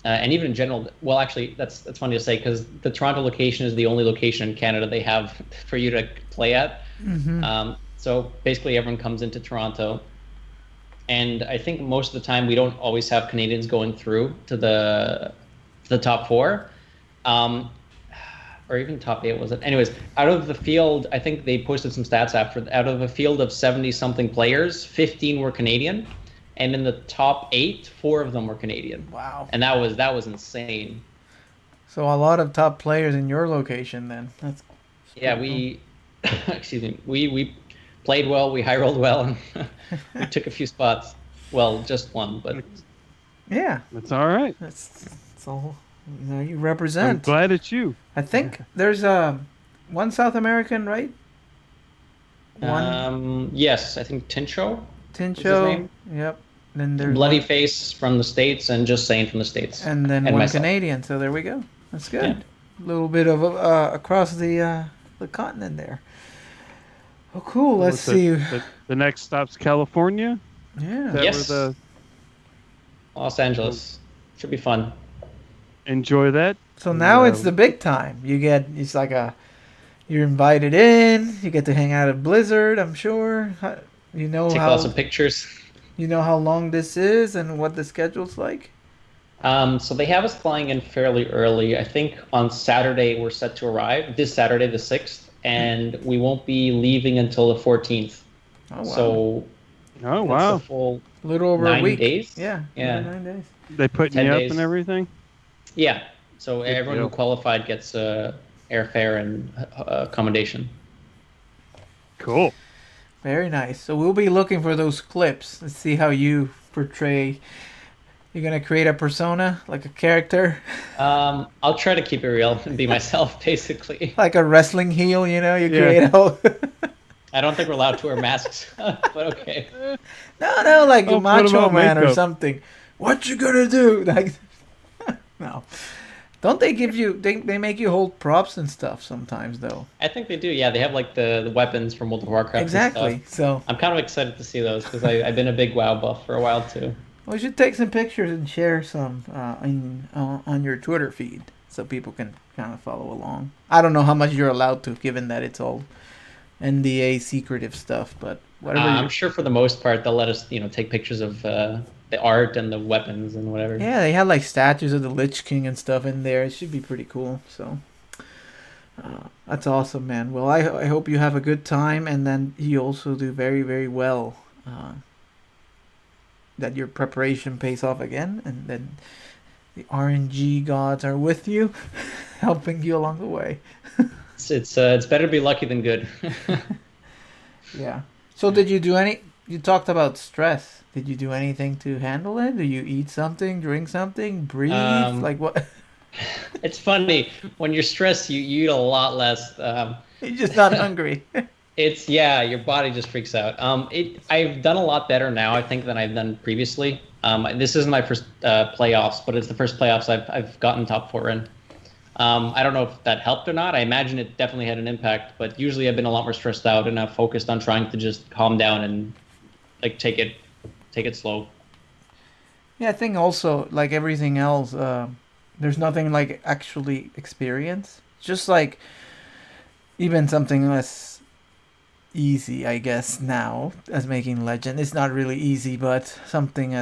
And even in general, well, actually, that's funny to say, because the Toronto location is the only location in Canada they have for you to play at. Mm-hmm. So basically everyone comes into Toronto. And I think most of the time we don't always have Canadians going through to the top 4, or even top 8, was it? Anyways, out of the field, I think they posted some stats after. Out of a field of 70-something players, 15 were Canadian, and in the top 8, 4 of them were Canadian. Wow! And that was insane. So a lot of top players in your location, then. That's we played well, we high rolled well, and we took a few spots. Well, just one, but yeah, that's all right. That's all you represent. I'm glad it's you. I think there's one South American, right? One. Yes, I think Tincho. Yep. Then there's Bloody Face from the States and Just Saying from the States. And then one myself. Canadian. So there we go. That's good. A little bit of across the continent there. Oh, cool. Let's see. The next stop's California? Yeah. Yes. Los Angeles. Should be fun. Enjoy that. So now it's the big time. You're invited in. You get to hang out at Blizzard, I'm sure. Take lots of pictures. You know how long this is and what the schedule's like? So they have us flying in fairly early. I think on Saturday we're set to arrive. This Saturday, the 6th. And we won't be leaving until the 14th. Oh, wow. So, a full a little over 9 a week. days. Yeah. 9 days. They putting you up and everything? Yeah. So everyone who qualified gets airfare and accommodation. Cool. Very nice. So we'll be looking for those clips. Let's see how you portray. You're gonna create a persona, like a character. I'll try to keep it real and be myself, basically. Like a wrestling heel, you create a whole. I don't think we're allowed to wear masks, but okay. No, like a Oh, what Macho about Man or makeup? something. What you gonna do? Like, no. Don't they give you? They make you hold props and stuff sometimes, though. I think they do. Yeah, they have like the weapons from World of Warcraft and stuff. Exactly. So I'm kind of excited to see those because I've been a big WoW buff for a while too. we should take some pictures and share some on your Twitter feed so people can kind of follow along. I don't know how much you're allowed to, given that it's all NDA secretive stuff, but whatever. I'm sure for the most part they'll let us, take pictures of the art and the weapons and whatever. Yeah, they had like statues of the Lich King and stuff in there. It should be pretty cool. So that's awesome, man. Well, I hope you have a good time, and then you also do very, very well. That your preparation pays off again, and then the RNG gods are with you, helping you along the way. It's better to be lucky than good. Yeah. So did you do any? You talked about stress. Did you do anything to handle it? Do you eat something, drink something, breathe? Like what? It's funny when you're stressed, you eat a lot less. You're just not hungry. Your body just freaks out. I've done a lot better now, I think, than I've done previously. This isn't my first playoffs, but it's the first playoffs I've gotten top four in. I don't know if that helped or not. I imagine it definitely had an impact, but usually I've been a lot more stressed out and I've focused on trying to just calm down and like take it slow. Yeah, I think also like everything else, there's nothing like actually experience. Just like even something less easy, I guess now as making legend. It's not really easy, but something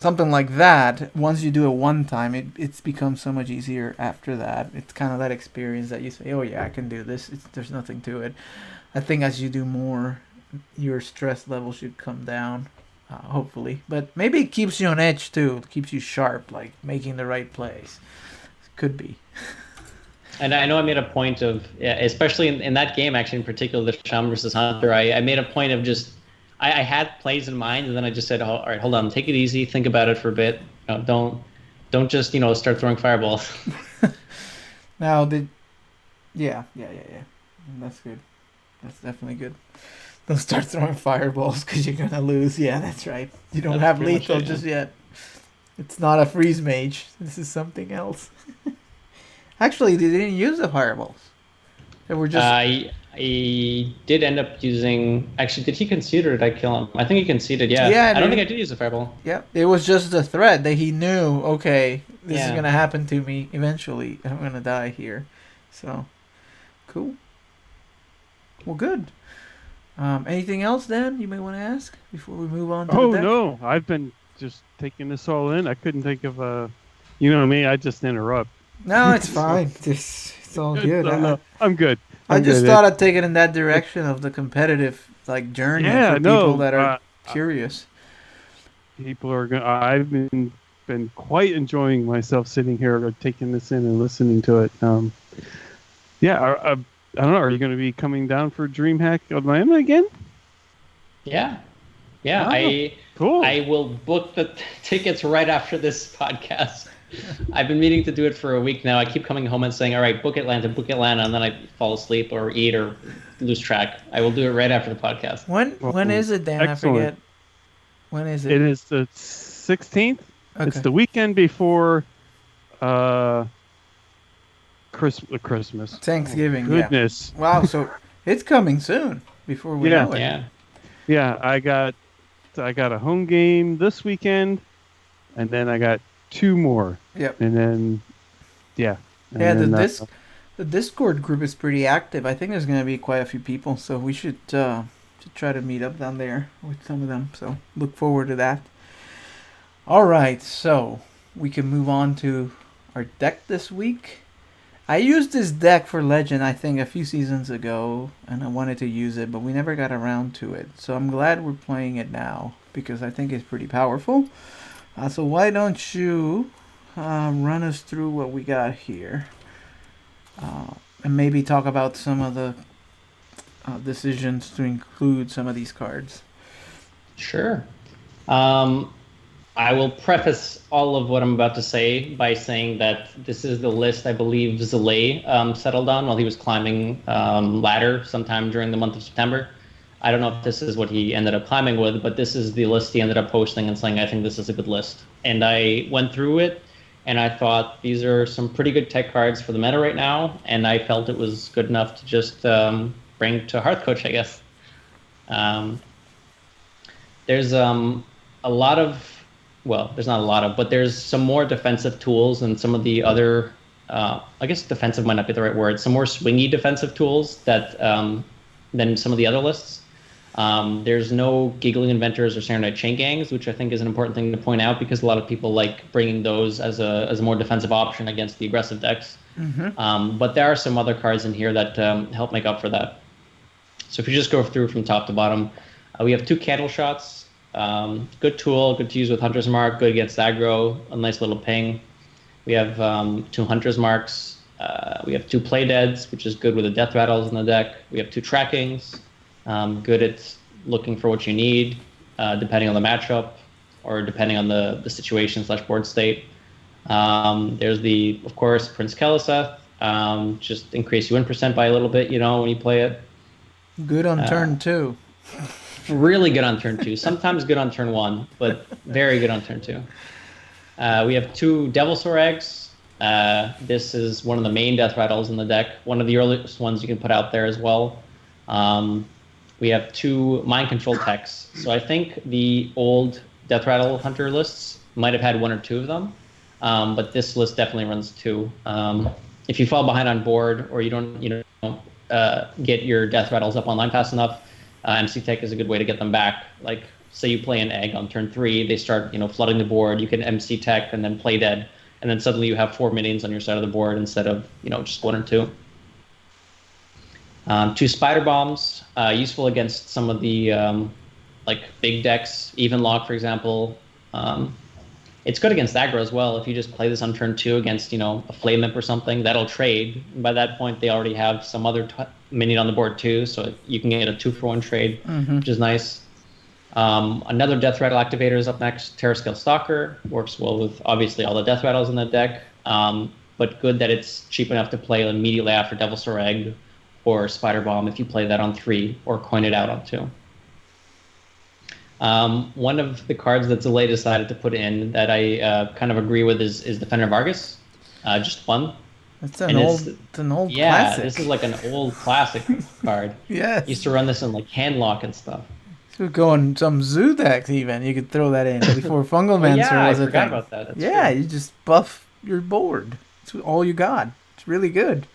like that. Once you do it one time, it's become so much easier after that. It's kind of that experience that you say, oh yeah, I can do this. There's nothing to it. I think as you do more, your stress level should come down. Hopefully, but maybe it keeps you on edge too. It keeps you sharp, like making the right plays. Could be. And I know I made a point of, yeah, especially in that game, actually, in particular, the Shaman versus Hunter, I made a point of just, I had plays in mind, and then I just said, oh, all right, hold on, take it easy, think about it for a bit. Don't just, start throwing fireballs. Now, yeah. That's good. That's definitely good. Don't start throwing fireballs because you're gonna lose. Yeah, that's right. You don't That's have pretty much lethal it, yeah. just yet. It's not a freeze mage. This is something else. Actually, they didn't use the fireballs. They were just. I did end up using. Actually, did he concede or did I kill him? I think he conceded. Yeah. Yeah, I don't dude. think I did use a fireball. Yeah, it was just the threat that he knew. Okay, this is Yeah. gonna happen to me eventually. I'm gonna die here. So, cool. Well, good. Anything else, Dan? You may want to ask before we move on to Oh the deck. no, I've been just taking this all in. I couldn't think of you know me. I just interrupt. No, it's fine. It's all good. No, I'm good. I I'm just good. thought I'd take it in that direction of the competitive like journey Yeah, for people no. that are curious. People are going. I've been quite enjoying myself sitting here, taking this in and listening to it. Yeah. I don't know. Are you going to be coming down for DreamHack Atlanta again? Yeah. Yeah. Oh, cool. I will book the tickets right after this podcast. I've been meaning to do it for a week now. I keep coming home and saying, all right, book Atlanta, and then I fall asleep or eat or lose track. I will do it right after the podcast. When is it, Dan? Excellent. I forget. When is it? It is the 16th. Okay. It's the weekend before Christmas. Thanksgiving. Goodness. Yeah. Wow. So it's coming soon. Before we Yeah. know it. Yeah. Yeah, I got a home game this weekend, and then I got 2 more. Yep. And then, yeah. And Yeah. then, The Discord group is pretty active. I think there's gonna be quite a few people, so we should try to meet up down there with some of them. So look forward to that. All right, so we can move on to our deck this week. I used this deck for Legend, I think, a few seasons ago, and I wanted to use it, but we never got around to it. So I'm glad we're playing it now, because I think it's pretty powerful. So why don't you run us through what we got here, and maybe talk about some of the decisions to include some of these cards. Sure. I will preface all of what I'm about to say by saying that this is the list I believe Zalay settled on while he was climbing ladder sometime during the month of September. I don't know if this is what he ended up climbing with, but this is the list he ended up posting and saying, I think this is a good list. And I went through it and I thought these are some pretty good tech cards for the meta right now. And I felt it was good enough to just bring to HearthCoach, I guess. Um, there's a lot of, well, there's not a lot of, but there's some more defensive tools than some of the other, I guess defensive might not be the right word, some more swingy defensive tools that than some of the other lists. There's no giggling inventors or Saturday Night Chain Gangs, which I think is an important thing to point out because a lot of people like bringing those as a more defensive option against the aggressive decks. But there are some other cards in here that help make up for that. So if you just go through from top to bottom, we have 2 candle shots. Good tool, good to use with Hunter's Mark, good against aggro, a nice little ping. We have 2 Hunter's Marks. We have 2 Play Deads, which is good with the Death Rattles in the deck. We have 2 Trackings, good at looking for what you need, depending on the matchup or depending on the situation / board state. There's the, of course, Prince Keliseth. Just increase your win percent by a little bit, when you play it. Good on turn 2. Really good on turn 2. Sometimes good on turn 1, but very good on turn 2. We have 2 Devilsaur Eggs. This is one of the main Death Rattles in the deck. One of the earliest ones you can put out there as well. We have 2 Mind Control Techs. So I think the old Death Rattle Hunter lists might have had 1 or 2 of them, but this list definitely runs 2. If you fall behind on board or you don't, get your Death Rattles up online fast enough, MC Tech is a good way to get them back. Like, say you play an egg on turn 3, they start, flooding the board. You can MC Tech and then play dead, and then suddenly you have 4 minions on your side of the board instead of, just 1 or 2. 2 Spider Bombs, useful against some of the big decks, Even Lock, for example. It's good against aggro as well. If you just play this on turn 2 against, a Flame Imp or something, that'll trade. And by that point, they already have some other minion on the board too, so you can get a 2-for-1 trade, which is nice. Another Death Rattle activator is up next. Terrascale Stalker works well with obviously all the Death Rattles in the deck, but good that it's cheap enough to play immediately after Devilsaur Egg or Spider Bomb if you play that on 3 or coin it out on 2. One of the cards that Zalay decided to put in that I kind of agree with is Defender of Argus. Just fun. It's an old classic. Yeah, this is like an old classic card. Yes. Used to run this in like Handlock and stuff. So going some zoo decks even, you could throw that in before Fungal Mancer was a thing. I forgot about that. That's true. You just buff your board. It's all you got. It's really good.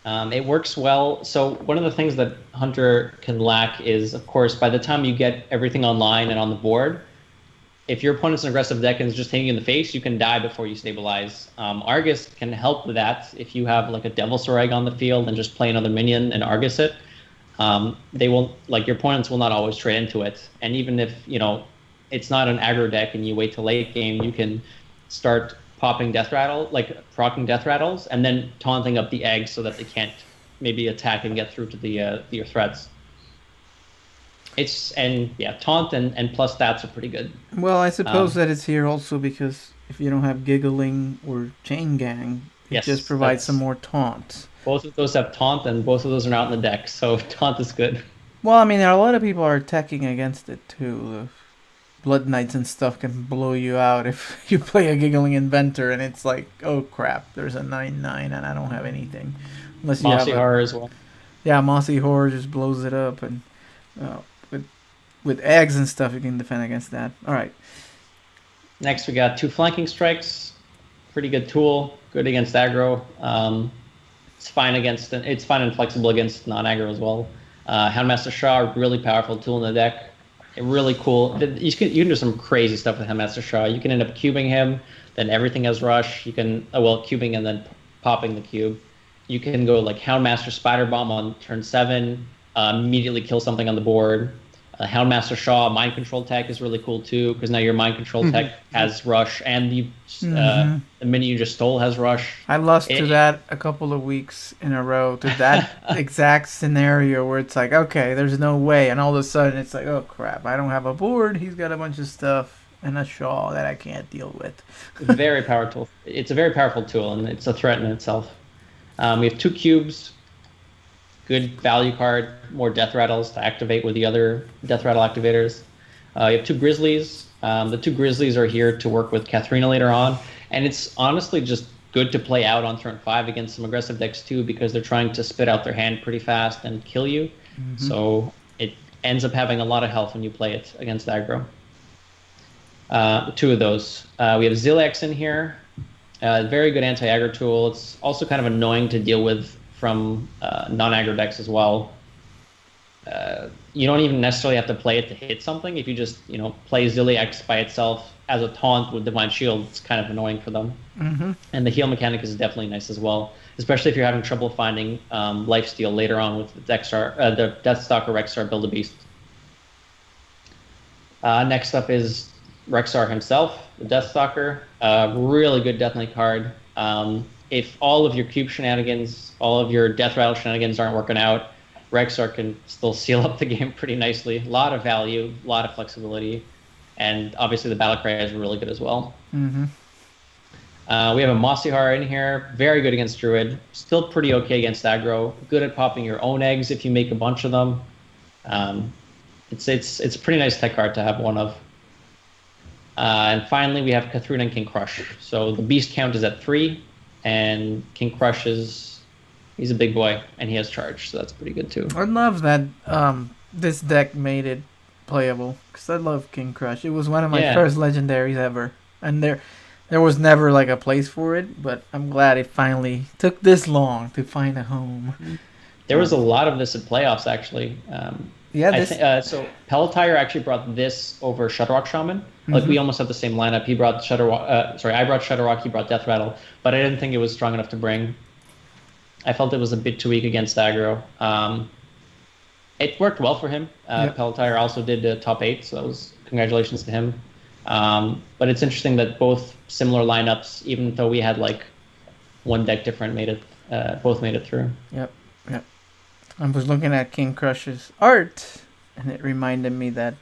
It works well. So one of the things that Hunter can lack is, of course, by the time you get everything online and on the board, if your opponent's an aggressive deck and is just hitting you in the face, you can die before you stabilize. Argus can help with that. If you have like a Devilsaur Egg on the field and just play another minion and Argus it, they will, your opponents will not always trade into it. And even if, it's not an aggro deck and you wait till late game, you can start popping Death Rattle, proccing Death Rattles, and then taunting up the eggs so that they can't maybe attack and get through to your threats. Taunt and plus stats are pretty good. Well, I suppose that it's here also because if you don't have Giggling or Chain Gang, it just provides some more taunts. Both of those have taunt, and both of those are not in the deck, so taunt is good. Well, I mean, a lot of people are attacking against it too. Blood Knights and stuff can blow you out if you play a Giggling Inventor and it's like, oh crap, there's a 9/9 and I don't have anything. Unless you Mossy have Horror as well. Yeah, Mossy Horror just blows it up, and with eggs and stuff you can defend against that. All right. Next we got 2 Flanking Strikes. Pretty good tool. Good against aggro. It's fine and flexible against non-aggro as well. Houndmaster Shaw, really powerful tool in the deck. Really cool. You can do some crazy stuff with Houndmaster Shaw. You can end up cubing him, then everything has rush. You can cubing and then popping the cube. You can go like Houndmaster Spider Bomb on turn 7, immediately kill something on the board. Houndmaster Shaw Mind Control Tech is really cool too, because now your Mind Control Tech has rush, and the minion you just stole has rush. I lost to that a couple of weeks in a row, to that exact scenario where it's like, okay, there's no way, and all of a sudden it's like, oh crap, I don't have a board, he's got a bunch of stuff, and a Shaw that I can't deal with. Very powerful. It's a very powerful tool, and it's a threat in itself. We have 2 cubes, good value card, more death rattles to activate with the other death rattle activators. You have 2 grizzlies. The 2 grizzlies are here to work with Katharina later on, and it's honestly just good to play out on turn 5 against some aggressive decks too, because they're trying to spit out their hand pretty fast and kill you. So it ends up having a lot of health when you play it against aggro. 2 of those. We have Zilex in here. Very good anti-aggro tool. It's also kind of annoying to deal with from non-aggro decks as well. You don't even necessarily have to play it to hit something. If you just play Zilex by itself as a taunt with Divine Shield, it's kind of annoying for them. And the heal mechanic is definitely nice as well, especially if you're having trouble finding lifesteal later on with the Deathstalker Rexar Build-A-Beast. Next up is Rexar himself, the Deathstalker. Really good Death Knight card. If all of your cube shenanigans, all of your Death Rattle shenanigans aren't working out, Rexar can still seal up the game pretty nicely. A lot of value, a lot of flexibility, and obviously the battle cry is really good as well. We have a Mossihar in here, very good against Druid, still pretty okay against aggro, good at popping your own eggs if you make a bunch of them. It's a pretty nice tech card to have one of. And finally, we have Katharina and King Crush. So the beast count is at 3, and King Crush he's a big boy, and he has charge, so that's pretty good too. I love that this deck made it playable, because I love King Crush. It was one of my first legendaries ever, and there was never like a place for it, but I'm glad it finally took this long to find a home. There was a lot of this at playoffs, actually. So Pelletire actually brought this over Shudderrock Shaman. Like, we almost have the same lineup. He brought I brought Shudderrock, he brought Death Rattle, but I didn't think it was strong enough to bring. I felt it was a bit too weak against aggro. It worked well for him. Pelletire also did top 8, so that was congratulations to him. But it's interesting that both similar lineups, even though we had like one deck different, both made it through. Yep. I was looking at King Crush's art, and it reminded me that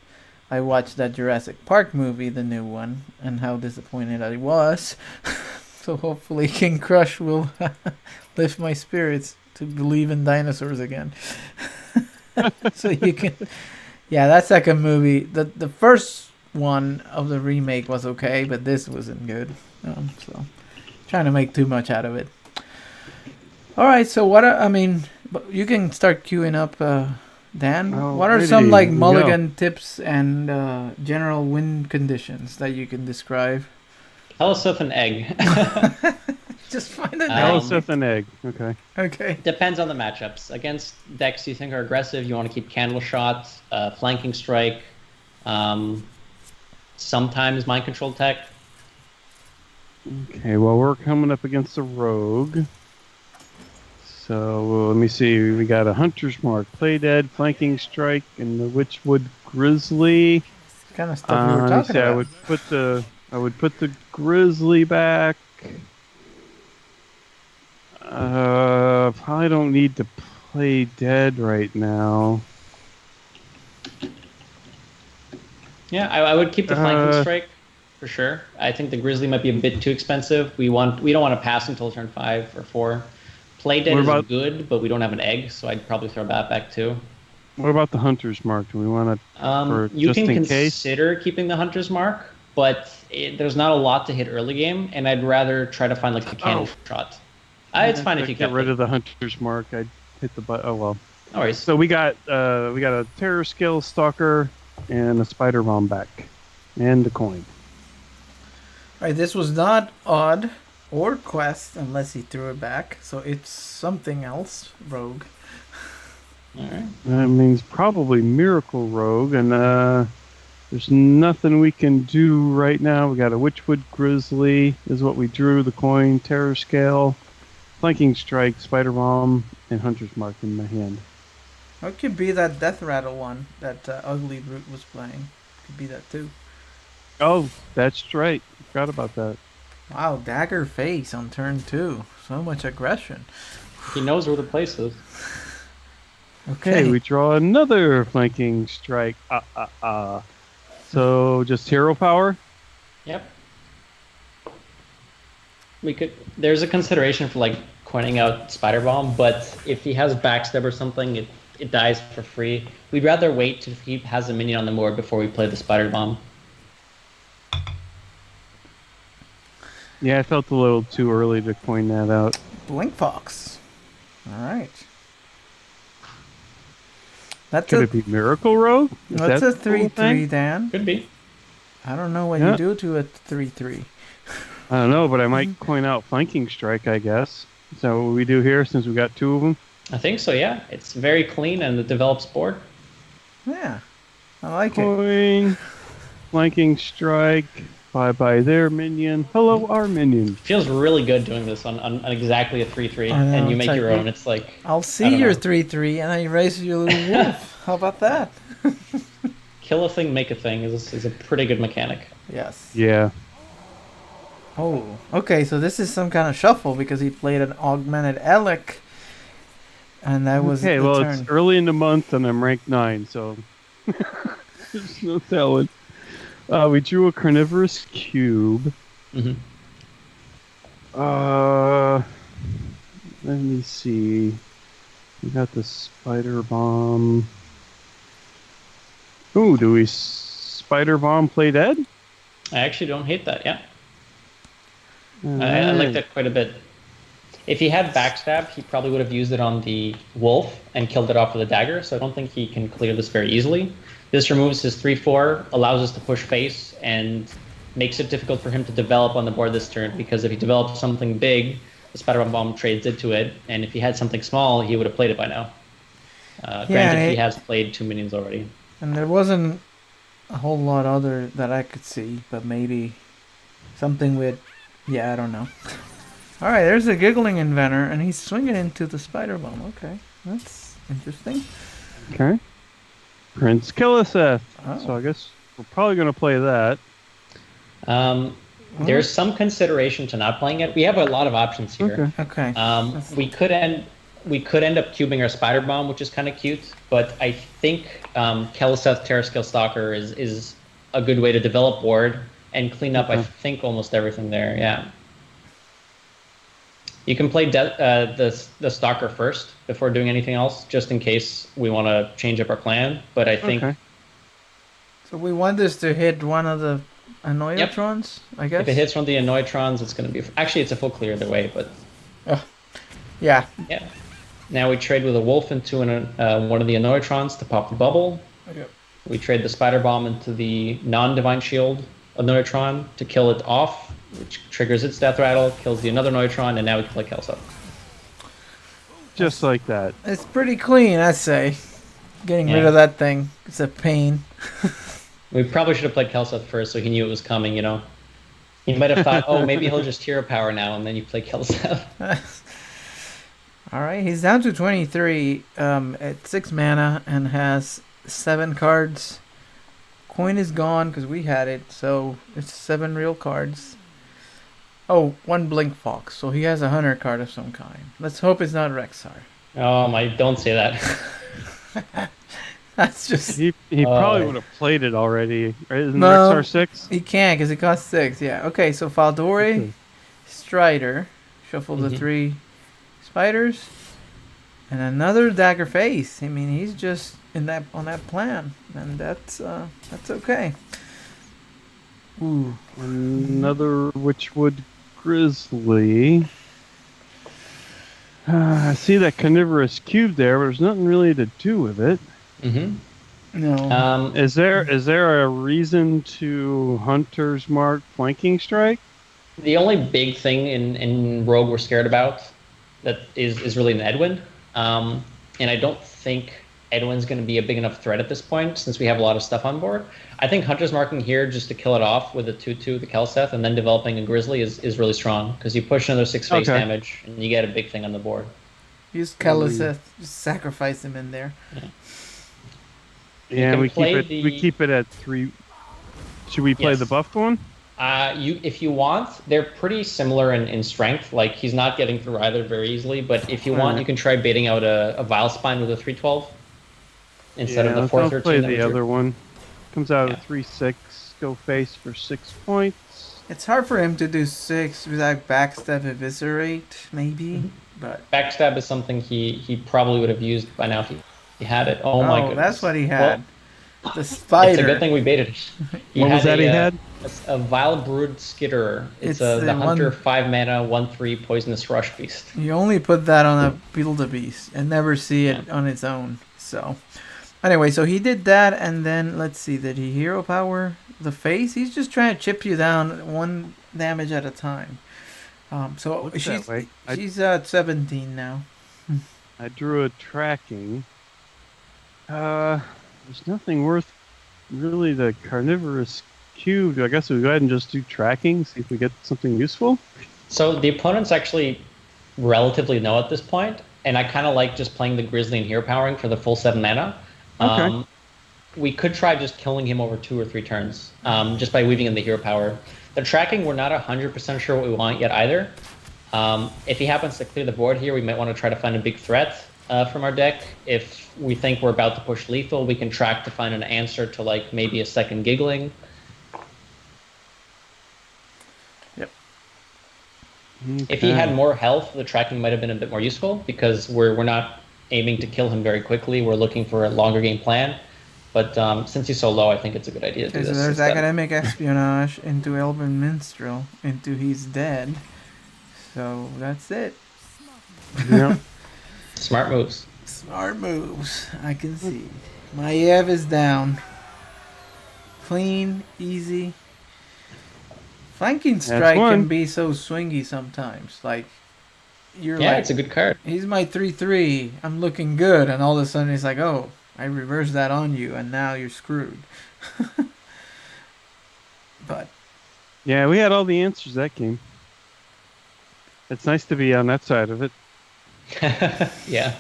I watched that Jurassic Park movie, the new one, and how disappointed I was. So hopefully King Crush will lift my spirits to believe in dinosaurs again. So you can... Yeah, that second movie, the first one of the remake was okay, but this wasn't good. So trying to make too much out of it. All right, so you can start queuing up, Dan. What are some mulligan tips and general win conditions that you can describe? Elisif and Egg. Just find a name. Elisif and Egg. Okay. Depends on the matchups. Against decks you think are aggressive, you want to keep Candle Shot, Flanking Strike, sometimes Mind Control Tech. Okay, well, we're coming up against a Rogue. So let me see. We got a Hunter's Mark, Play Dead, Flanking Strike, and the Witchwood Grizzly. Kind of stuff we were talking about. I would put the Grizzly back. Probably don't need to play Dead right now. Yeah, I would keep the Flanking Strike for sure. I think the Grizzly might be a bit too expensive. We don't want to pass until turn 5 or 4. Play Dead is good, but we don't have an egg, so I'd probably throw that back too. What about the Hunter's Mark? Do we want to, you can consider keeping the Hunter's Mark, but there's not a lot to hit early game, and I'd rather try to find like the Candle Shot. It's fine if you get rid of the Hunter's Mark. I'd hit the button. Oh well. No worries. So we got a Terror Skill Stalker and a Spider Bomb back, and a coin. All right, this was not odd or quest unless he threw it back, so it's something else. Rogue. All right. That means probably Miracle Rogue, and there's nothing we can do right now. We got a Witchwood Grizzly is what we drew. The coin, Terror Scale, Flanking Strike, Spider Bomb, and Hunter's Mark in my hand. It could be that Death Rattle one that Ugly Brute was playing. Could be that too. Oh, that's right. Forgot about that. Wow, Dagger Face on turn 2. So much aggression. He knows where the place is. Okay, we draw another Flanking Strike. So just Hero Power? Yep. There's a consideration for like coining out Spider Bomb, but if he has backstab or something, it dies for free. We'd rather wait till he has a minion on the board before we play the Spider Bomb. Yeah, I felt a little too early to coin that out. Blink Fox. All right. Could it be Miracle Rogue? That's a 3/3, Dan. Could be. I don't know what you do to a 3/3. I don't know, but I might coin out Flanking Strike, I guess. Is that what we do here since we got 2 of them? I think so, yeah. It's very clean and it develops board. Yeah, I like it. Coin, Flanking Strike, bye-bye their minion. Hello, our minion. Feels really good doing this on exactly a 3/3, and you make your own. It's like... I'll see your 3/3 and I raise your little wolf. How about that? Kill a thing, make a thing is a pretty good mechanic. Yes. Yeah. Oh, okay, so this is some kind of shuffle because he played an augmented Elec. And that was okay. the Well, turn. it's early in the month and I'm ranked 9, so there's no telling. We drew a carnivorous cube. Mm-hmm. Let me see. We got the Spider Bomb. Ooh, do we Spider Bomb play dead? I actually don't hate that, yeah. I like that quite a bit. If he had backstab, he probably would have used it on the wolf and killed it off with a dagger, so I don't think he can clear this very easily. This removes his 3/4, allows us to push face, and makes it difficult for him to develop on the board this turn, because if he develops something big, the Spider Bomb trades into it, and if he had something small, he would have played it by now. Granted, he has played 2 minions already. And there wasn't a whole lot other that I could see, but maybe something with... Yeah, I don't know. Alright, there's a Giggling Inventor, and he's swinging into the Spider Bomb. Okay, that's interesting. Okay. Prince Killiseth. Oh. So I guess we're probably going to play that. There's some consideration to not playing it. We have a lot of options here. Okay. We could end up cubing our Spider Bomb, which is kind of cute, but I think Kelliseth Terrascale Stalker is a good way to develop board and clean up, I think, almost everything there, yeah. You can play the Stalker first before doing anything else, just in case we want to change up our plan, but I think... Okay. So we want this to hit one of the Annoyatrons, I guess? If it hits one of the Annoyatrons, it's going to be... Actually, it's a full clear either way, but... Yeah. Yeah. Now we trade with a wolf into one of the Annoyatrons to pop the bubble. Okay. We trade the Spider Bomb into the non-Divine Shield Annoyatron to kill it off, which triggers its death rattle, kills the another Annoyatron, and now we can play Kelso. Just like that. It's pretty clean, I'd say. Getting rid of that thing, it's a pain. We probably should have played Kelso first so he knew it was coming, you know. He might have thought, oh, maybe he'll just hero power now, and then you play Kelso. Alright, he's down to 23 at 6 mana and has 7 cards. Coin is gone because we had it, so it's 7 real cards. Oh, 1 Blink Fox, so he has a hunter card of some kind. Let's hope it's not Rexar. Oh my, don't say that. That's just... He probably would have played it already. Right? Isn't no, Rexar 6? He can't because it costs 6, yeah. Okay, so Faldore, Strider, shuffle the 3 spiders, and another Dagger Face. I mean, he's just on that plan, and that's okay. Ooh, another Witchwood Grizzly. I see that carnivorous cube there, but there's nothing really to do with it. No. Is there a reason to Hunter's Mark Flanking Strike? The only big thing in Rogue we're scared about that is really an Edwin. And I don't think Edwin's going to be a big enough threat at this point since we have a lot of stuff on board. I think Hunter's Marking here just to kill it off with a 2/2, the Kelseth, and then developing a Grizzly is really strong because you push another 6 face damage and you get a big thing on the board. Use Kelliseth, just sacrifice him in there. Yeah, we keep it at 3. Should we play the buffed one? If you want, they're pretty similar in strength. Like he's not getting through either very easily. But if you want, you can try baiting out a Vile Spine with a 3/12 instead of the 4/13. Play the other one. Comes out at 3/6. Go face for 6 points. It's hard for him to do 6 without backstab eviscerate, maybe. But Backstab is something he probably would have used by now if he had it. Oh my that's what goodness. he Well, had. The it's a good spider. thing we baited it. He What was had that he had? a Vile Brood Skitterer. It's It's the the Hunter one 5 mana 1/3 Poisonous Rush Beast. you only put that on a Build-A-Beast and never see it Yeah. on its own. So anyway, so he did that, and then let's see, did he hero power the face? He's just trying to chip you down 1 damage at a time. So Looks that way. she's at 17 now. I drew a tracking. There's nothing worth really the carnivorous cube. I guess we'll go ahead and just do tracking, see if we get something useful. So the opponents actually relatively know at this point, and I kind of like just playing the Grizzly and Hero Powering for the full 7 mana. Okay. We could try just killing him over 2 or 3 turns, just by weaving in the Hero Power. The tracking, we're not 100% sure what we want yet either. If he happens to clear the board here, we might want to try to find a big threat from our deck. If we think we're about to push lethal, we can track to find an answer to like maybe a second Giggling. Yep. If he had more health, the tracking might have been a bit more useful because we're not aiming to kill him very quickly. We're looking for a longer game plan. But since he's so low, I think it's a good idea to do Okay, so this. there's instead. Academic Espionage into Elven Minstrel into He's Dead. So that's it. Yeah. Smart moves. Smart moves. I can see. Maiev is down. Clean, easy. Flanking Strike one. can be so swingy sometimes. Like, you're Yeah, like, it's a good card. he's my 3/3. I'm looking good, and all of a sudden he's like, oh, I reversed that on you, and now you're screwed. But Yeah, we had all the answers that game. It's nice to be on that side of it. Yeah.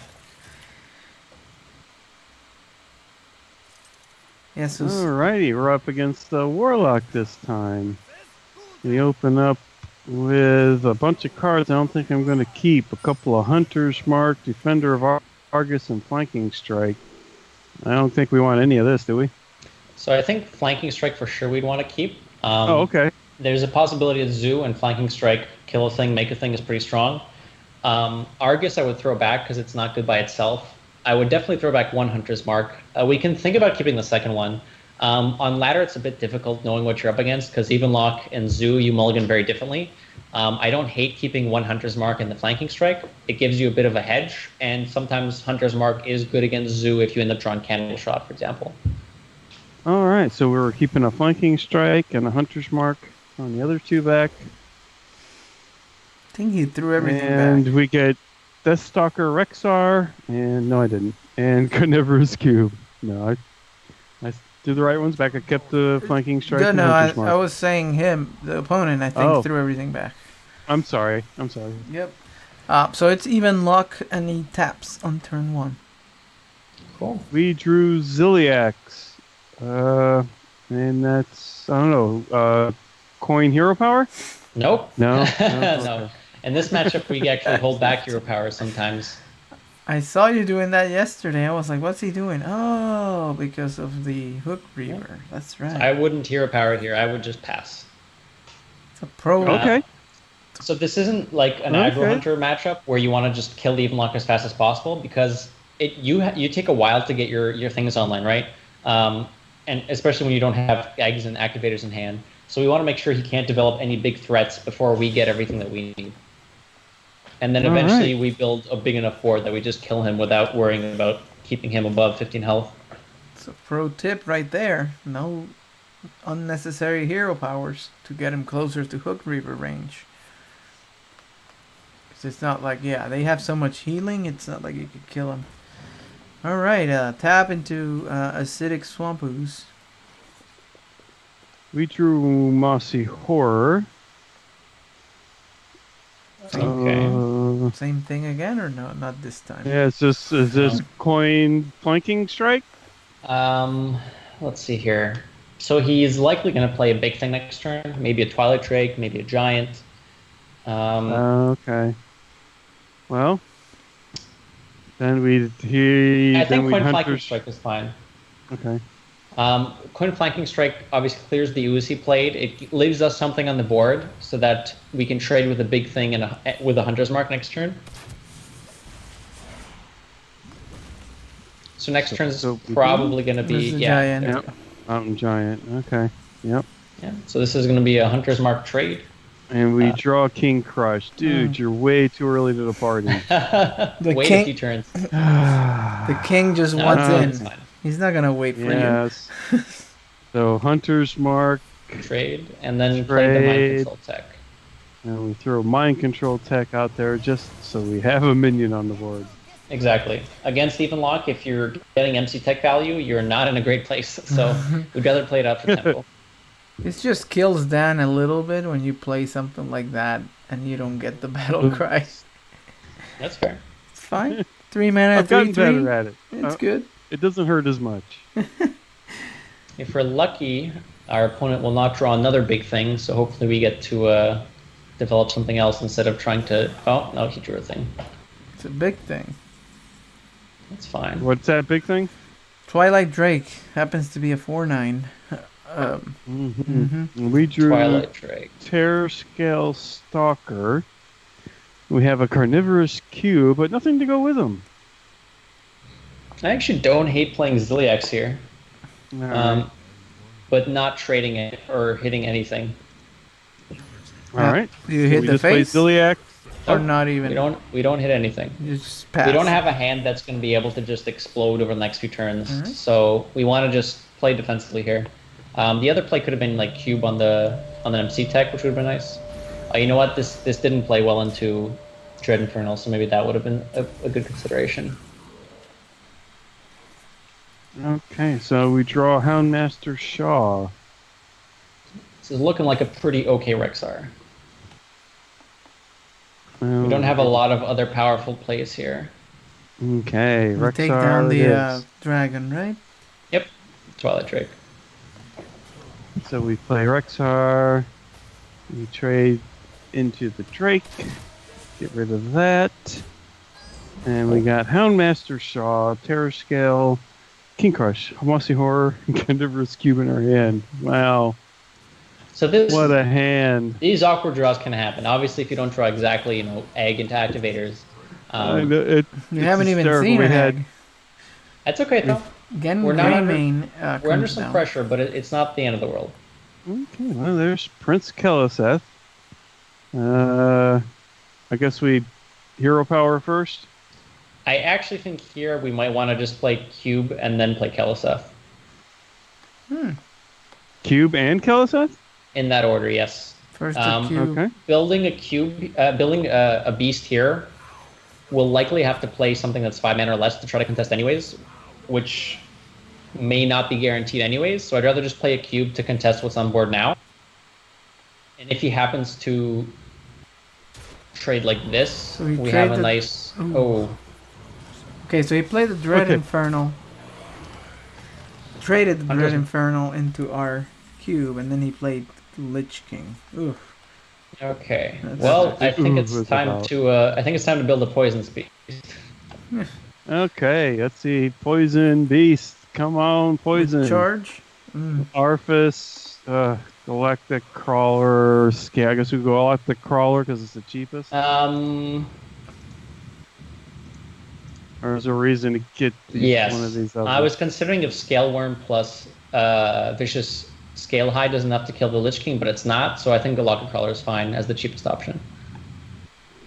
yeah, so Alrighty, we're up against the Warlock this time. We open up with a bunch of cards I don't think I'm going to keep. A couple of Hunter's Mark, Defender of Argus, and Flanking Strike. I don't think we want any of this, do we? So I think Flanking Strike for sure we'd want to keep. Oh, okay. There's a possibility that Zoo and Flanking Strike kill a thing, make a thing is pretty strong. Argus I would throw back because it's not good by itself. I would definitely throw back 1 Hunter's Mark. We can think about keeping the second one. On ladder, it's a bit difficult knowing what you're up against because even Lock and Zoo, you mulligan very differently. I don't hate keeping 1 Hunter's Mark in the Flanking Strike. It gives you a bit of a hedge, and sometimes Hunter's Mark is good against Zoo if you end up drawing Candle Shot, for example. All right, so we're keeping a Flanking Strike and a Hunter's Mark on the other 2 back. I think he threw everything And back. we get Deathstalker Rexar, and no, I didn't. And Carnivorous Cube. No, I threw the right ones back. I kept the Flanking Strike Good, and no, Hunter's Mark. I was saying him, the opponent, I think, Oh. threw everything back. I'm sorry. Yep. So it's even luck, and he taps on turn 1. Cool. We drew Ziliax. And that's, I don't know, coin hero power? Nope. No? No. In this matchup, we actually hold back Hero Power sometimes. I saw you doing that yesterday. I was like, what's he doing? Oh, because of the Hook Reaver. That's right. I wouldn't Hero Power here. I would just pass. It's a pro. Okay. So this isn't like an aggro hunter matchup where you want to just kill the even lock as fast as possible because you take a while to get your things online, right? And especially when you don't have eggs and activators in hand. So we want to make sure he can't develop any big threats before we get everything that we need. And then eventually we build a big enough board that we just kill him without worrying about keeping him above 15 health. It's a pro tip right there. No unnecessary hero powers to get him closer to Hook Reaver range. Because it's not like, yeah, they have so much healing, it's not like you could kill him. Alright, tap into Acidic Swamp Ooze. We drew Mossy Horror. Okay. Same thing again, or no? Not this time. Yeah, is this coin Flanking Strike? Let's see here. So he's likely going to play a big thing next turn. Maybe a Twilight Drake, maybe a Giant. Okay. Well, then I think we Coin Flanking Hunters. Strike is fine. Okay. Coin Flanking Strike obviously clears the ooze he played. It leaves us something on the board so that we can trade with a big thing and with a Hunter's Mark next turn. So next turn is probably going to be giant. Yep. Mountain Giant. Okay. Yep. Yeah. So this is going to be a Hunter's Mark trade. And we draw King Crush. Dude, you're way too early to the party. Wait a few turns. The king just wants in. He's not gonna wait for you. So Hunter's Mark. Trade, and then play the Mind Control tech. And we throw Mind Control tech out there just so we have a minion on the board. Exactly. Against Even Lock, if you're getting MC tech value, you're not in a great place. So we'd rather play it out for tempo. It just kills Dan a little bit when you play something like that and you don't get the battle cry. That's fair. It's fine. 3 mana, I've gotten better at it. It's good. It doesn't hurt as much. If we're lucky, our opponent will not draw another big thing, so hopefully we get to develop something else instead of trying to... Oh, no, he drew a thing. It's a big thing. That's fine. What's that big thing? Twilight Drake happens to be a 4/9. We drew Twilight Drake. Terror Scale Stalker. We have a Carnivorous Cube, but nothing to go with them. I actually don't hate playing Ziliax here. Right. But not trading it or hitting anything. All right. You hit we the just play face? Ziliac. Or not even? We don't hit anything. You just pass. We don't have a hand that's going to be able to just explode over the next few turns. Alright. So we want to just play defensively here. The other play could have been like cube on the MC tech, which would have been nice. You know what? This didn't play well into Dread Infernal, so maybe that would have been a good consideration. Okay, so we draw Houndmaster Shaw. This is looking like a pretty okay Rexar. We don't have a lot of other powerful plays here. Okay, We Rexar take down it the is. dragon, right? Yep, Twilight Drake. So we play Rexar. We trade into the Drake. Get rid of that. And we got Houndmaster Shaw, Terror Scale, King Crush, Hamasi Horror, and Carnivorous Cube in our hand. Wow. So What a hand. These awkward draws can happen. Obviously, if you don't draw exactly, egg into activators. You haven't even seen we an had. egg. That's okay, though. Again, We're not under- Greymane We're under comes some down. pressure, but it's not the end of the world. Okay, well, there's Prince Keleseth. I guess we hero power first. I actually think here we might want to just play Cube and then play Keleseth. Cube and Keleseth? In that order, yes. First a cube. Okay. Building a cube, building a beast here, will likely have to play something that's 5 mana or less to try to contest anyways, which may not be guaranteed anyways. So I'd rather just play a cube to contest what's on board now. And if he happens to trade like this, So he we have a traded- nice. Ooh. Oh, Okay, so he played the Dread Okay. Infernal. Traded the Dread Understood. Infernal into our cube, and then he played Lich King. Oof. okay. That's Well, what I think it's was time about. to. I think it's time to build a poison speed. Okay, let's see. Poison Beast. Come on, Poison. Charge? Arphis, Galactic Crawler, Scale. I guess we go Galactic Crawler because it's the cheapest. Or is there a reason to get Yes. one of these? I was considering if Scale Worm plus Vicious Scale High does enough to kill the Lich King, but it's not, so I think Galactic Crawler is fine as the cheapest option.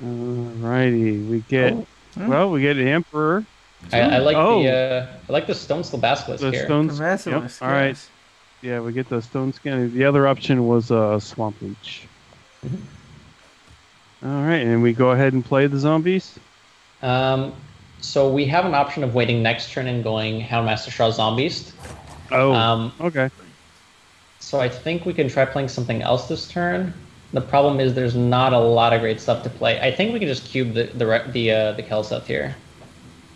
Alrighty, we get. Oh. Well, we get Emperor. I like Oh. I like the Stone Skull Basilisk The here. Stone. Basilisk, All right. yes. Yeah, we get the Stone Skin. The other option was Swamp Leech. All right, and we go ahead and play the zombies. So we have an option of waiting next turn and going Houndmaster Shaw Zombies. Oh, okay. So I think we can try playing something else this turn. The problem is there's not a lot of great stuff to play. I think we can just cube the Kelseth here.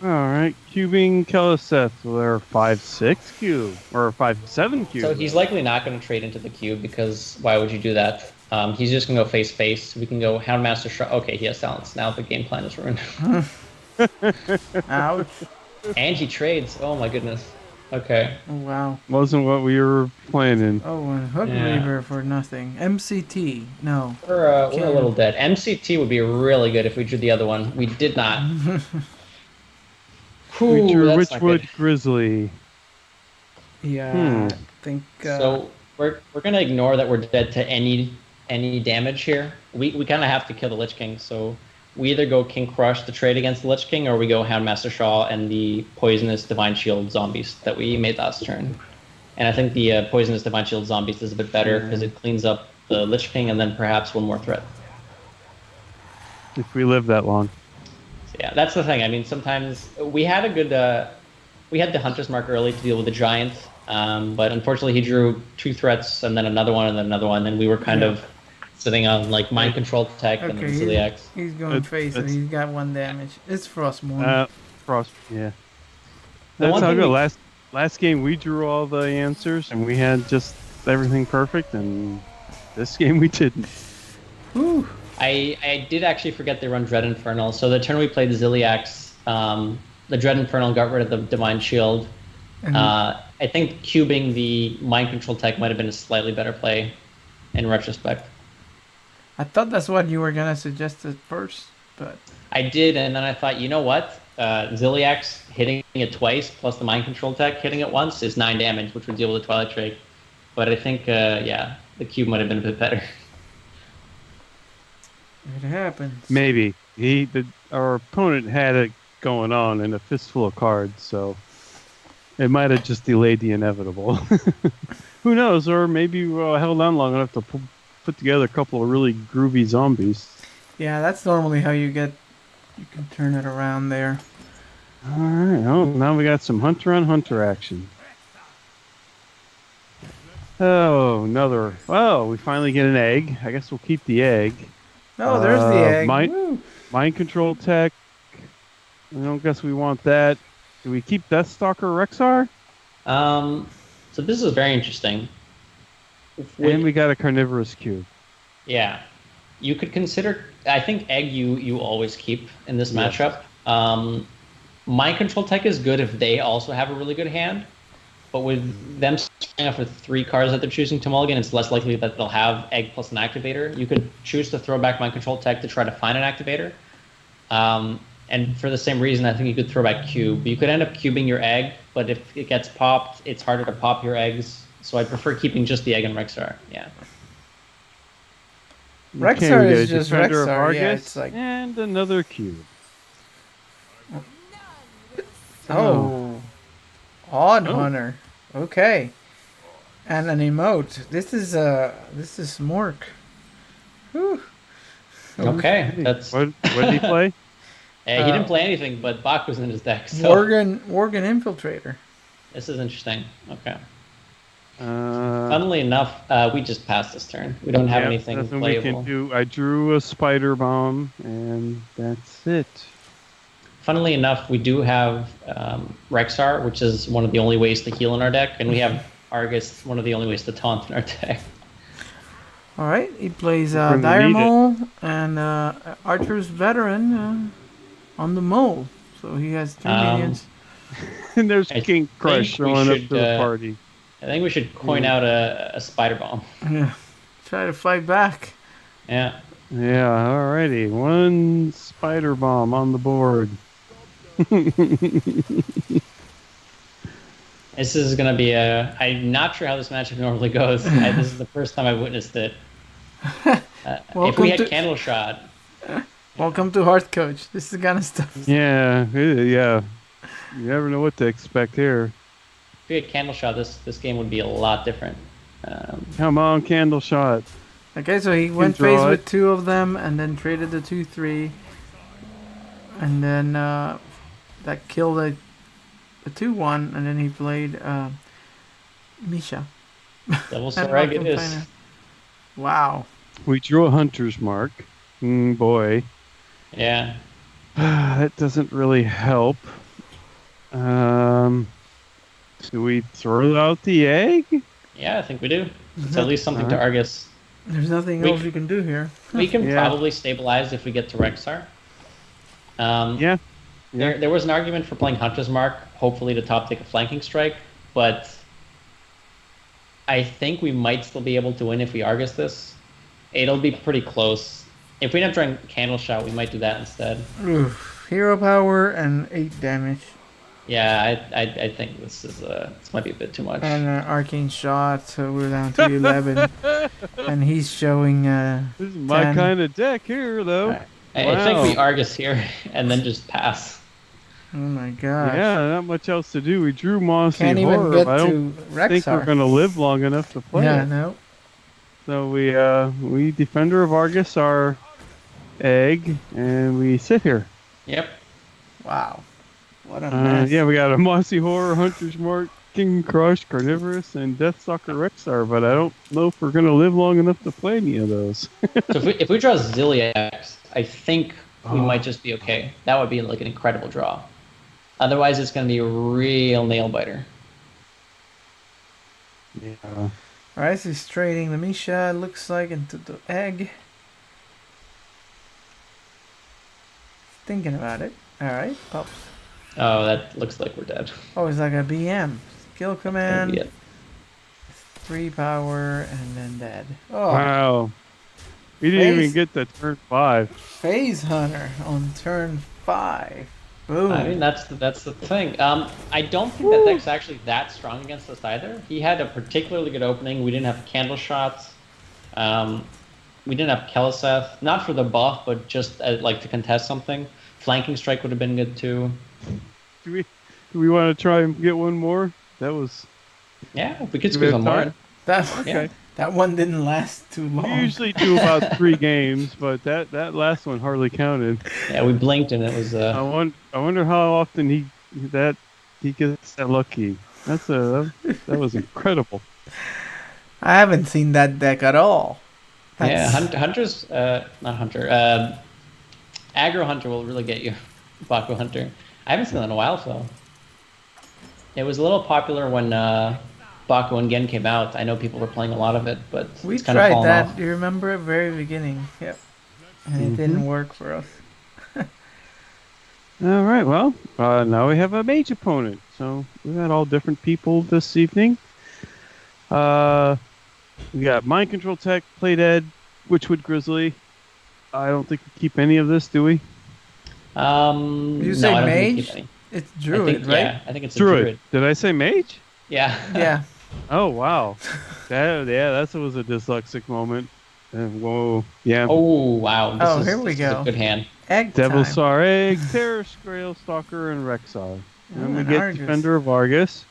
All right, cubing Keleseth. Well, they're 5/6 cube or 5/7 cube. So he's likely not going to trade into the cube because why would you do that? He's just going to go face. We can go Houndmaster Shaw. Okay, he has silence. Now the game plan is ruined. Ouch. And he trades. Oh my goodness. Okay. Oh, wow. Wasn't what we were planning. Oh, and Hook Yeah. Reaver for nothing. MCT. No. We're a little dead. MCT would be really good if we drew the other one. We did not. We Ooh, drew that's not Witchwood good. Grizzly. Yeah, I think. So we're gonna ignore that we're dead to any damage here. We kind of have to kill the Lich King. So we either go King Crush to trade against the Lich King, or we go Houndmaster Shaw and the poisonous Divine Shield zombies that we made last turn. And I think the poisonous Divine Shield zombies is a bit better because it cleans up the Lich King and then perhaps one more threat. If we live that long. So yeah, that's the thing. I mean, sometimes we had a good we had the Hunter's Mark early to deal with the Giant, but unfortunately he drew 2 threats and then another one and then another one, and we were kind of sitting on like Mind Control Tech and then okay, Celiax. he's going face and he's got 1 damage. It's Frostmourne. Frost, yeah. The That's one how thing good. Last game we drew all the answers and we had just everything perfect, and this game we didn't. Whew. I did actually forget they run Dread Infernal. So the turn we played Ziliax, the Dread Infernal got rid of the Divine Shield. I think cubing the Mind Control Tech might have been a slightly better play in retrospect. I thought that's what you were gonna suggest at first, but I did, and then I thought, you know what? Ziliax hitting it twice plus the Mind Control Tech hitting it once is 9 damage, which would deal with the Twilight Drake. But I think, yeah, the cube might have been a bit better. it happens. Maybe. Our opponent had it going on in a fistful of cards, so it might have just delayed the inevitable. Who knows? Or maybe we held on long enough to put together a couple of really groovy zombies. Yeah, that's normally how you can turn it around there. All right. Oh, now we got some hunter on hunter action. Oh, another. Oh, we finally get an egg. I guess we'll keep the egg. Oh, there's the egg. Mind control tech. I don't guess we want that. Do we keep Deathstalker Rexar? So this is very interesting. And we got a carnivorous cube. Yeah. You could consider, I think egg you always keep in this matchup. Mind Control Tech is good if they also have a really good hand. But with them starting off with 3 cards that they're choosing to mulligan, it's less likely that they'll have egg plus an activator. You could choose to throw back Mind Control Tech to try to find an activator. And for the same reason, I think you could throw back cube. You could end up cubing your egg, but if it gets popped, it's harder to pop your eggs. So I prefer keeping just the egg and Rexar. Yeah. Rexar is just Defender of Rexar. Argus, Yeah, it's like and another cube. Odd Hunter. Okay. And an emote. This is Smork. Whew. Okay. That's What did he play? he didn't play anything, but Bach was in his deck. So Worgen Infiltrator. this is interesting. Okay. Uh, Funnily enough, we just passed this turn. We don't have anything nothing playable. we can do. I drew a spider bomb, and that's it. Funnily enough, we do have Rexar, which is one of the only ways to heal in our deck, and we have Argus, one of the only ways to taunt in our deck. All right, he plays We're gonna Dire need it. Mole and Archer's Veteran on the Mole. So he has 2 minions. And there's I King Crush think we showing up should, to the party. I think we should coin out a Spider Bomb. Yeah. Try to fight back. Yeah. Yeah, alrighty. 1 spider bomb on the board. This is going to be I'm not sure how this matchup normally goes. This is the first time I've witnessed it. If we had Candle Shot. Welcome to HearthCoach. This is the kind of stuff. Yeah. You never know what to expect here. If we had Candle Shot, this game would be a lot different. Come on, Candle Shot. Okay, so he went draw phase it. with 2 of them and then traded the 2/3. And then that killed a 2/1, and then he played Misha. Devil's And Sarag it Arkham is. Finance. Wow. We drew a hunter's mark. Boy. Yeah. That doesn't really help. Do we throw out the egg? Yeah, I think we do. It's at least something to Argus. There's nothing else you can do here. We can Yeah. probably stabilize if we get to Rexar. Yeah. There was an argument for playing Hunter's Mark, hopefully to top take a flanking strike. but I think we might still be able to win if we Argus this. It'll be pretty close. If we end up trying Candle Shot, we might do that instead. Oof. Hero power and 8 damage. Yeah, I think this might be a bit too much. And arcane shot, so we're down to 11. And he's showing This is my 10. kind of deck here, though. Right. I think Wow. we Argus here and then just pass. Oh my gosh. Yeah, not much else to do. We drew Mossy Can't even Horror, get but I don't to think we're Rexar. going to live long enough to play Yeah, it. no. So we Defender of Argus our egg, and we sit here. Yep. Wow. What a mess. Yeah, we got a Mossy Horror, Hunter's Mark, King Crush, Carnivorous, and Deathstalker Rexar, but I don't know if we're going to live long enough to play any of those. So if we draw Zilliax, I think we might just be okay. That would be like an incredible draw. Otherwise, it's going to be a real nail biter. Yeah. Alright, so he's trading the Misha, looks like, into the egg. Thinking about it. Alright, pops. Oh, that looks like we're dead. Oh, it's like a BM. Skill command, Yeah. 3 power, and then dead. Oh, Wow. We didn't even Face. get to turn 5. Phase Hunter on turn 5. Boom. I mean, that's the thing. I don't think that deck's actually that strong against us either. He had a particularly good opening. We didn't have Candle Shots. We didn't have Keliseth. Not for the buff, but just like to contest something. Flanking Strike would have been good too. Do we want to try and get one more? That was... Yeah, we could Do we squeeze have one more. time? That, Yeah. that one didn't last too We long. usually do about 3 games, but that last one hardly counted. Yeah, we blinked and it was. I wonder how often he gets that lucky. That was incredible. I haven't seen that deck at all. Yeah, That's- Hunter's not Hunter. Aggro Hunter will really get you. Baku Hunter. I haven't seen that in a while though. It was a little popular when Baku and Gen came out. I know people were playing a lot of it, but We it's kind of tried fallen that. off. You remember at the very beginning? Yep. And it didn't work for us. All right, well, now we have a mage opponent. So we got all different people this evening. We got Mind Control Tech, Play Dead, Witchwood Grizzly. I don't think we keep any of this, do we? You say I don't think we mage? keep any. It's I Druid, think, right? Yeah, I think it's a Druid. Druid. Did I say mage? Yeah. Yeah. Oh, wow. That was a dyslexic moment. Whoa. Yeah. Oh wow. Here we this go. Is a good hand. Egg Devil time. Star Egg, Terror Scrael Stalker, and Rexar. And we and get Argus. Defender of Argus.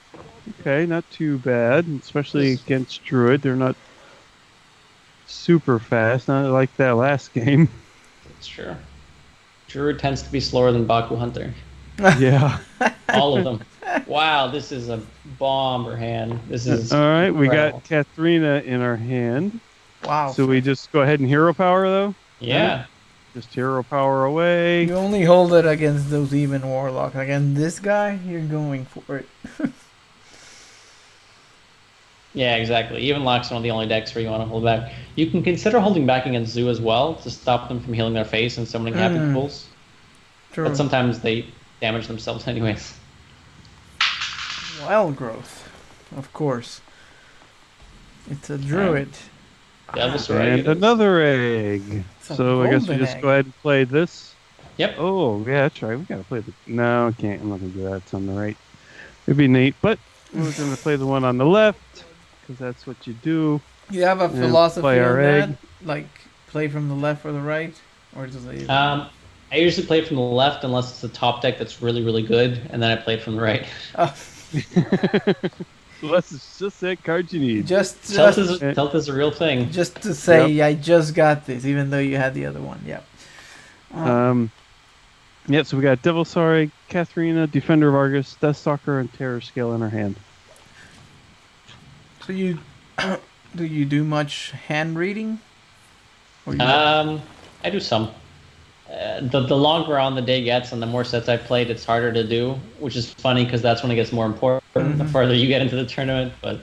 Okay, not too bad, especially against Druid. They're not super fast, not like that last game. It's true. Druid tends to be slower than Baku Hunter. Yeah. All of them. Wow, this is a bomber hand. This is All right, we incredible. got Katharina in our hand. Wow. So we just go ahead and hero power, though? Yeah. Just hero power away. You only hold it against those even warlock. Against this guy, you're going for it. Yeah, exactly. Even Lock's one of the only decks where you want to hold back. You can consider holding back against Zoo as well to stop them from healing their face and summoning happy pools. True. But sometimes they damage themselves anyways. Wild growth, of course. It's a druid. Devil's Sword And it is. another egg. It's a So I guess we golden just egg. go ahead and play this. Yep. Oh, yeah, that's right. We gotta play the... No, I can't. I'm not gonna do that. It's on the right. It'd be neat, but we're gonna play the one on the left, because that's what you do. You have a And philosophy play on our that? egg. Like, play from the left or the right? Or does it... I usually play from the left unless it's a top deck that's really, really good, and then I play it from the right. Oh, Unless it's just that card you need. just Tilt just, is a real thing. just to say, I just got this, even though you had the other one. Yep. Yeah, so we got Devil Sorry, Katharina, Defender of Argus, Deathstalker, and Terror Scale in our hand. So you... do you do much hand reading? Or you... I do some. The longer on the day gets and the more sets I played, it's harder to do, which is funny because that's when it gets more important the further you get into the tournament. But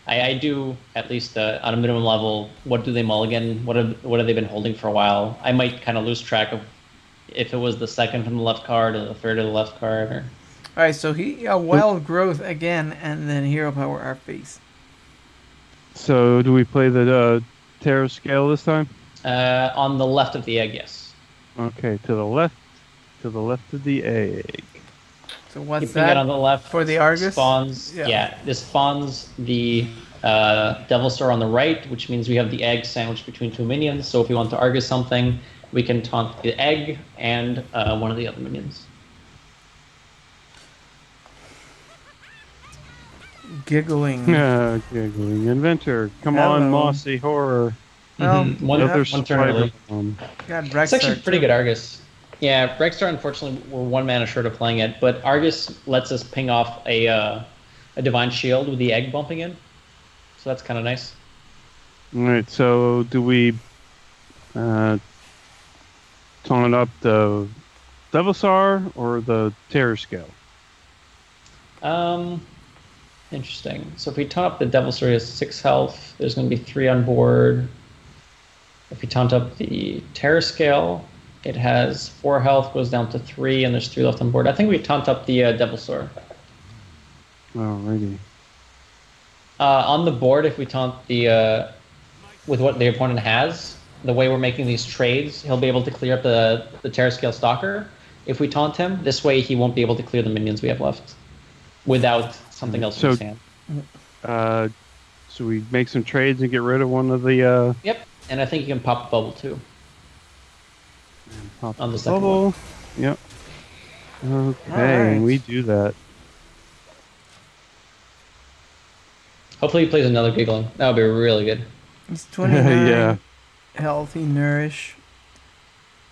I do, at least on a minimum level, what do they mulligan? What have they been holding for a while? I might kind of lose track of if it was the second from the left card or the third of the left card. Or All right, so he wild growth again, and then hero power our face. So do we play the Terror Scale this time? On the left of the egg, yes. Okay, to the left of the egg. So what's Keeping that it on the left for the Argus? spawns. Yeah, this spawns the Devil Star on the right, which means we have the egg sandwiched between two minions. So if we want to Argus something, we can taunt the egg and one of the other minions. Giggling. Giggling inventor. Come Hello. on, mossy horror. Well, One Other turn spider early. bomb. God, It's Rexar actually pretty too. good Argus. Yeah, Rexstar, unfortunately, we're 1 mana short of playing it, but Argus lets us ping off a Divine Shield with the egg bumping in. So that's kind of nice. All right, so do we taunt up the Devilsar or the Terror Scale? Interesting. So if we taunt up the Devil Story has 6 health, there's going to be 3 on board. If we taunt up the Terror Scale, it has 4 health, goes down to 3, and there's 3 left on board. I think we taunt up the Devil Sword. Alrighty. On the board, if we taunt the with what the opponent has, the way we're making these trades, he'll be able to clear up the Terror Scale Stalker. If we taunt him, this way he won't be able to clear the minions we have left without something else in his hand. So we make some trades and get rid of one of the Yep, and I think you can pop a bubble too. pop On the the second bubble. Yep. Okay, Alright. we do that. Hopefully he plays another Giggling. That would be really good. He's 29 Yeah. healthy, nourish,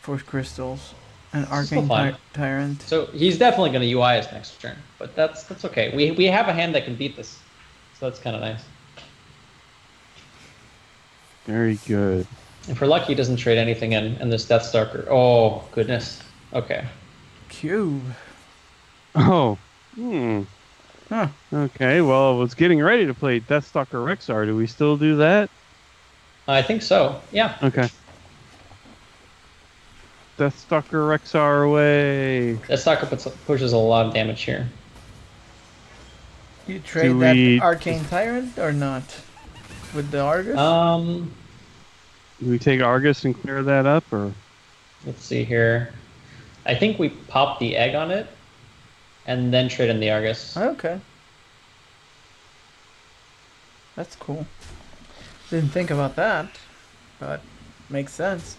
force crystals, an Still arcane fine. tyrant. So he's definitely going to UI us next turn, but that's okay. We have a hand that can beat this, so that's kind of nice. Very good. If we're lucky, he doesn't trade anything in, and this Death Stalker. Oh goodness. Okay. Cube. Oh. Huh. Okay, well, I was getting ready to play Deathstalker Rexar. Do we still do that? I think so. Yeah. Okay. Deathstalker Rexar away. Death Stalker pushes a lot of damage here. You trade Do that we- arcane tyrant or not? With the Argus? Do we take Argus and clear that up, or? Let's see here. I think we pop the egg on it, and then trade in the Argus. Okay. That's cool. Didn't think about that, but makes sense.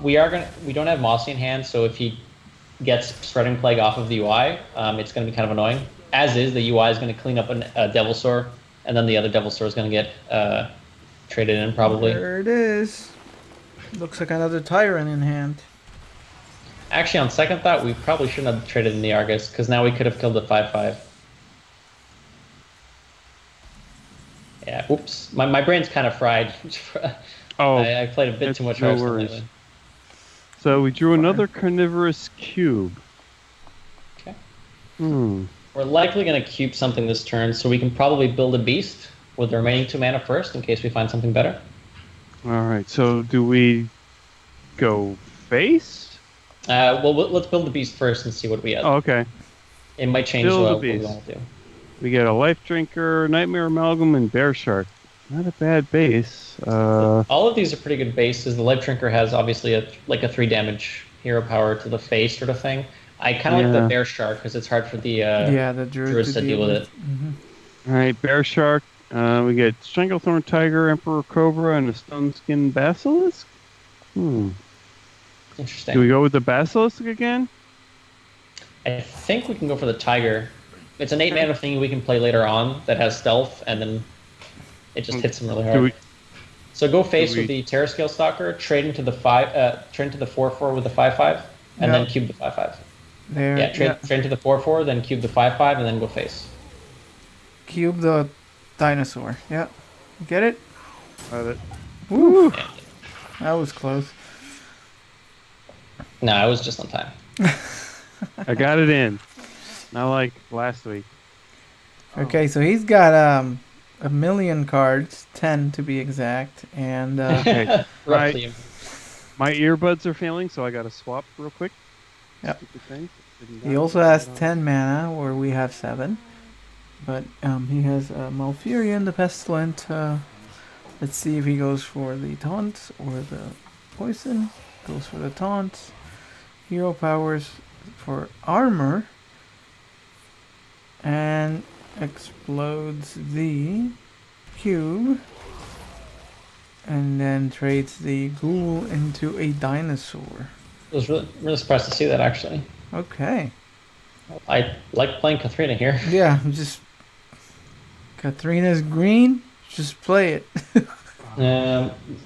We don't have Mossy in hand, so if he gets Spreading Plague off of the UI, it's going to be kind of annoying. As is, the UI is going to clean up a Devil Sword, and then the other Devil Sword is going to get traded in probably. There it is. Looks like another tyrant in hand. Actually, on second thought, we probably shouldn't have traded in the Argus, because now we could have killed the 5/5. Yeah, oops. My brain's kind of fried. Oh, I played a bit it's too much no Hearthstone worries. lately. so we drew another carnivorous cube. Okay. Hmm. We're likely going to cube something this turn, so we can probably build a beast with the remaining 2 mana first, in case we find something better. All right. So do we go face? Well, let's build the beast first and see what we have. Oh, okay. It might change build a what we beast. want to do. We get a Life Drinker, Nightmare Amalgam, and Bear Shark. Not a bad base. All of these are pretty good bases. The Life Drinker has obviously a 3 damage hero power to the face sort of thing. I kind of like Yeah. the Bear Shark because it's hard for the Yeah, the druid Druids to deal with it. Mm-hmm. All right, Bear Shark. We get Stranglethorn Tiger, Emperor Cobra, and a Stone Skin Basilisk. Interesting. Do we go with the Basilisk again? I think we can go for the Tiger. It's an 8 mana thing we can play later on that has stealth, and then it just hits him really hard. Do we? So go face we- with the Terror Scale Stalker, trade into the 4/4 with the 5/5, and Yeah. then cube the 5/5. There. Yeah, trade into the 4/4, then cube the 5/5, and then go face. Cube the dinosaur. Yeah. You get it? Got it. Woo! Yeah. That was close. No, I was just on time. I got it in. Not like last week. Okay, so he's got a million cards, 10 to be exact, and Okay. Roughly. My earbuds are failing, so I got to swap real quick. Yep. Stupid thing. He also has 10 mana, where we have 7. But he has Malfurion, the Pestilent. Let's see if he goes for the taunt or the poison. Goes for the taunt. Hero powers for armor. And explodes the cube. And then trades the ghoul into a dinosaur. I was really surprised to see that, actually. Okay. I like playing Katharina here. Yeah, just... Katharina's green. Just play it.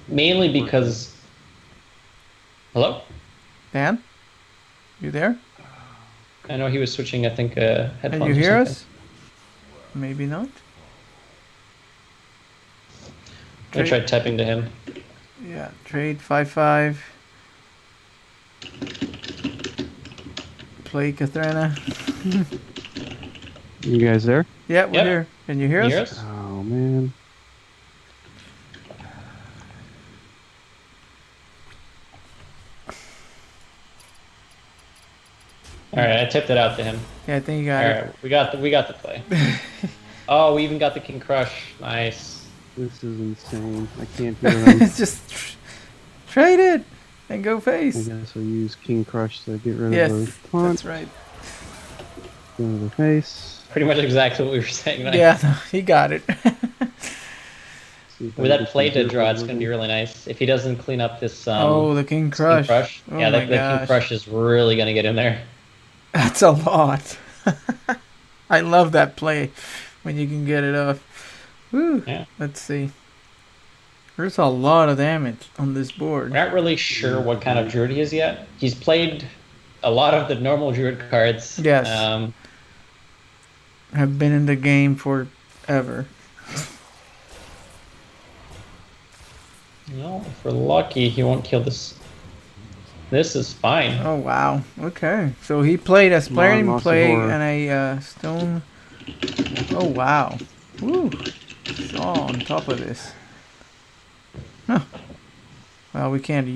Mainly because... Hello? Dan? You there? I know he was switching, I think, headphones. Can you hear us? Maybe not. I tried typing to him. Yeah, trade 5/5. Play Katharina. You guys there? Yeah, we're Yep. here. Can you hear us? Oh man. All right, I typed it out to him. Yeah, I think you got All it. right, we got the play. Oh, we even got the King Crush. Nice. This is insane. I can't hear them. Just trade it and go I face. guess I'll use King Crush to get rid Yes, of the taunt. that's right. Go to the face. Pretty much exactly what we were saying. Right? Yeah, no, he got it. See if I With can that get play some to draw, zero it's going to be over. really nice. If he doesn't clean up this Oh, the King this Crush. King Crush. Oh Yeah, my the King gosh. Crush is really going to get in there. That's a lot. I love that play when you can get it off. Woo. Yeah. Let's see. There's a lot of damage on this board. We're not really sure what kind of druid he is yet. He's played a lot of the normal druid cards. Yes. Have been in the game forever. No, if we're lucky, he won't kill this. This is fine. Oh wow. Okay. So he played a Splaining Lost play Horror. and a stone. Oh wow. Woo. It's all on top of this. Huh. Well, we can't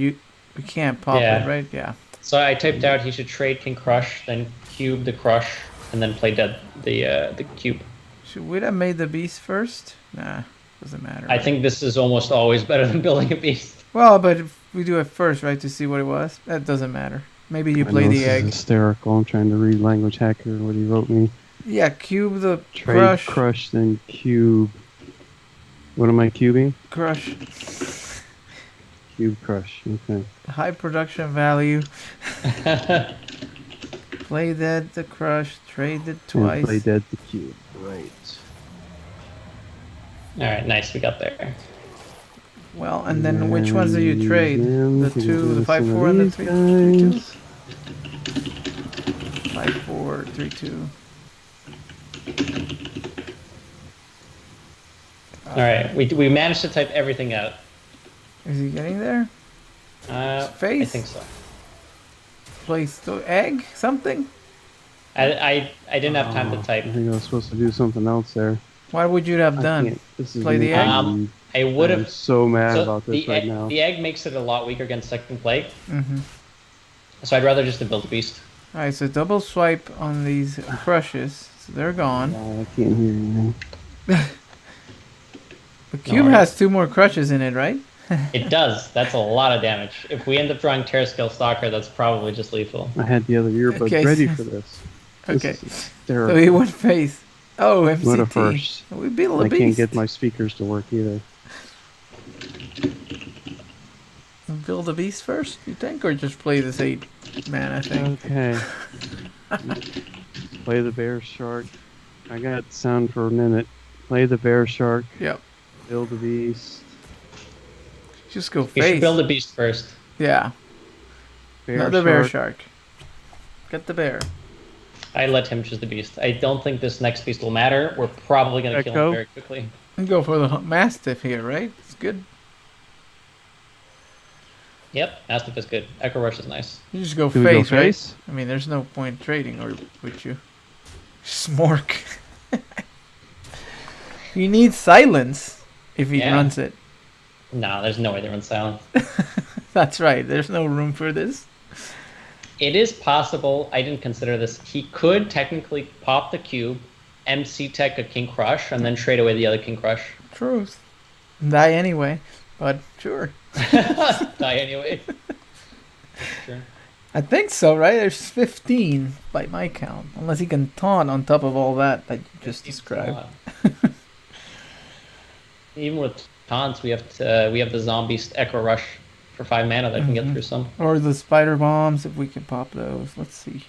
pop Yeah. it, right? Yeah. So I typed out he should trade King Crush, then cube the Crush, and then play dead the cube. Should we have made the beast first? Nah, doesn't matter. I think this is almost always better than building a beast. Well, but if we do it first, right, to see what it was, that doesn't matter. Maybe you I play know the this is egg. hysterical. I'm trying to read LanguageHacker what he wrote me. Yeah, cube the Trade crush, then cube. What am I cubing? crush. Cube crush. Okay. High production value. Play dead the crush. Trade it And twice. play dead the cube. Right. All right, nice, we got there. Well, and then which ones do you trade? Then The we can two, do the some 5/4, of and the these 3/2. guys. 5/4, 3/2. All right, we managed to type everything out. Is he getting there? I Face? think so. Place the egg? Something? I didn't have time to I type. think I was supposed to do something else there. What would you have I done? can't. This is Play the gonna egg? be- I would I'm have. so mad So about this right now. the egg makes it a lot weaker against second play, Mm-hmm. so I'd rather just have built a beast. Alright, so double swipe on these crushes. So they're gone. I can't hear anything. The cube worries. has 2 more crushes in it, right? It does. That's a lot of damage. If we end up drawing Terror Scale Stalker, that's probably just lethal. I had the other earbuds Okay. ready for this. This Okay. is So hysterical. he went face. Oh, MCT. What a first. We built I a can't beast. get my speakers to work either. Build a beast first, you think? Or just play this 8 mana thing? Okay. Play the bear shark. I got sound for a minute. Play the bear shark. Yep. Build the beast. Just go You face. should build a beast first. Yeah. Bear Another bear shark. Get the bear. I let him choose the beast. I don't think this next beast will matter. We're probably going to kill Echo? him very quickly. And go for the mastiff here, right? It's good. Yep, Mastiff is good. Echo Rush is nice. You just go Do we go face, right? face? I mean, there's no point trading, or would you? Smork. You need silence if he Yeah. runs it. Nah, there's no way they're in silence. That's right. There's no room for this. It is possible. I didn't consider this. He could technically pop the cube, MC Tech a King Crush, and then trade away the other King Crush. Truth. Die anyway, but sure. Die anyway. Sure. I think so, right? There's 15 by my count. Unless he can taunt on top of all that you just described. Even with taunts, we have the zombie Echo Rush for 5 mana that can get through some. Or the spider bombs, if we can pop those. Let's see.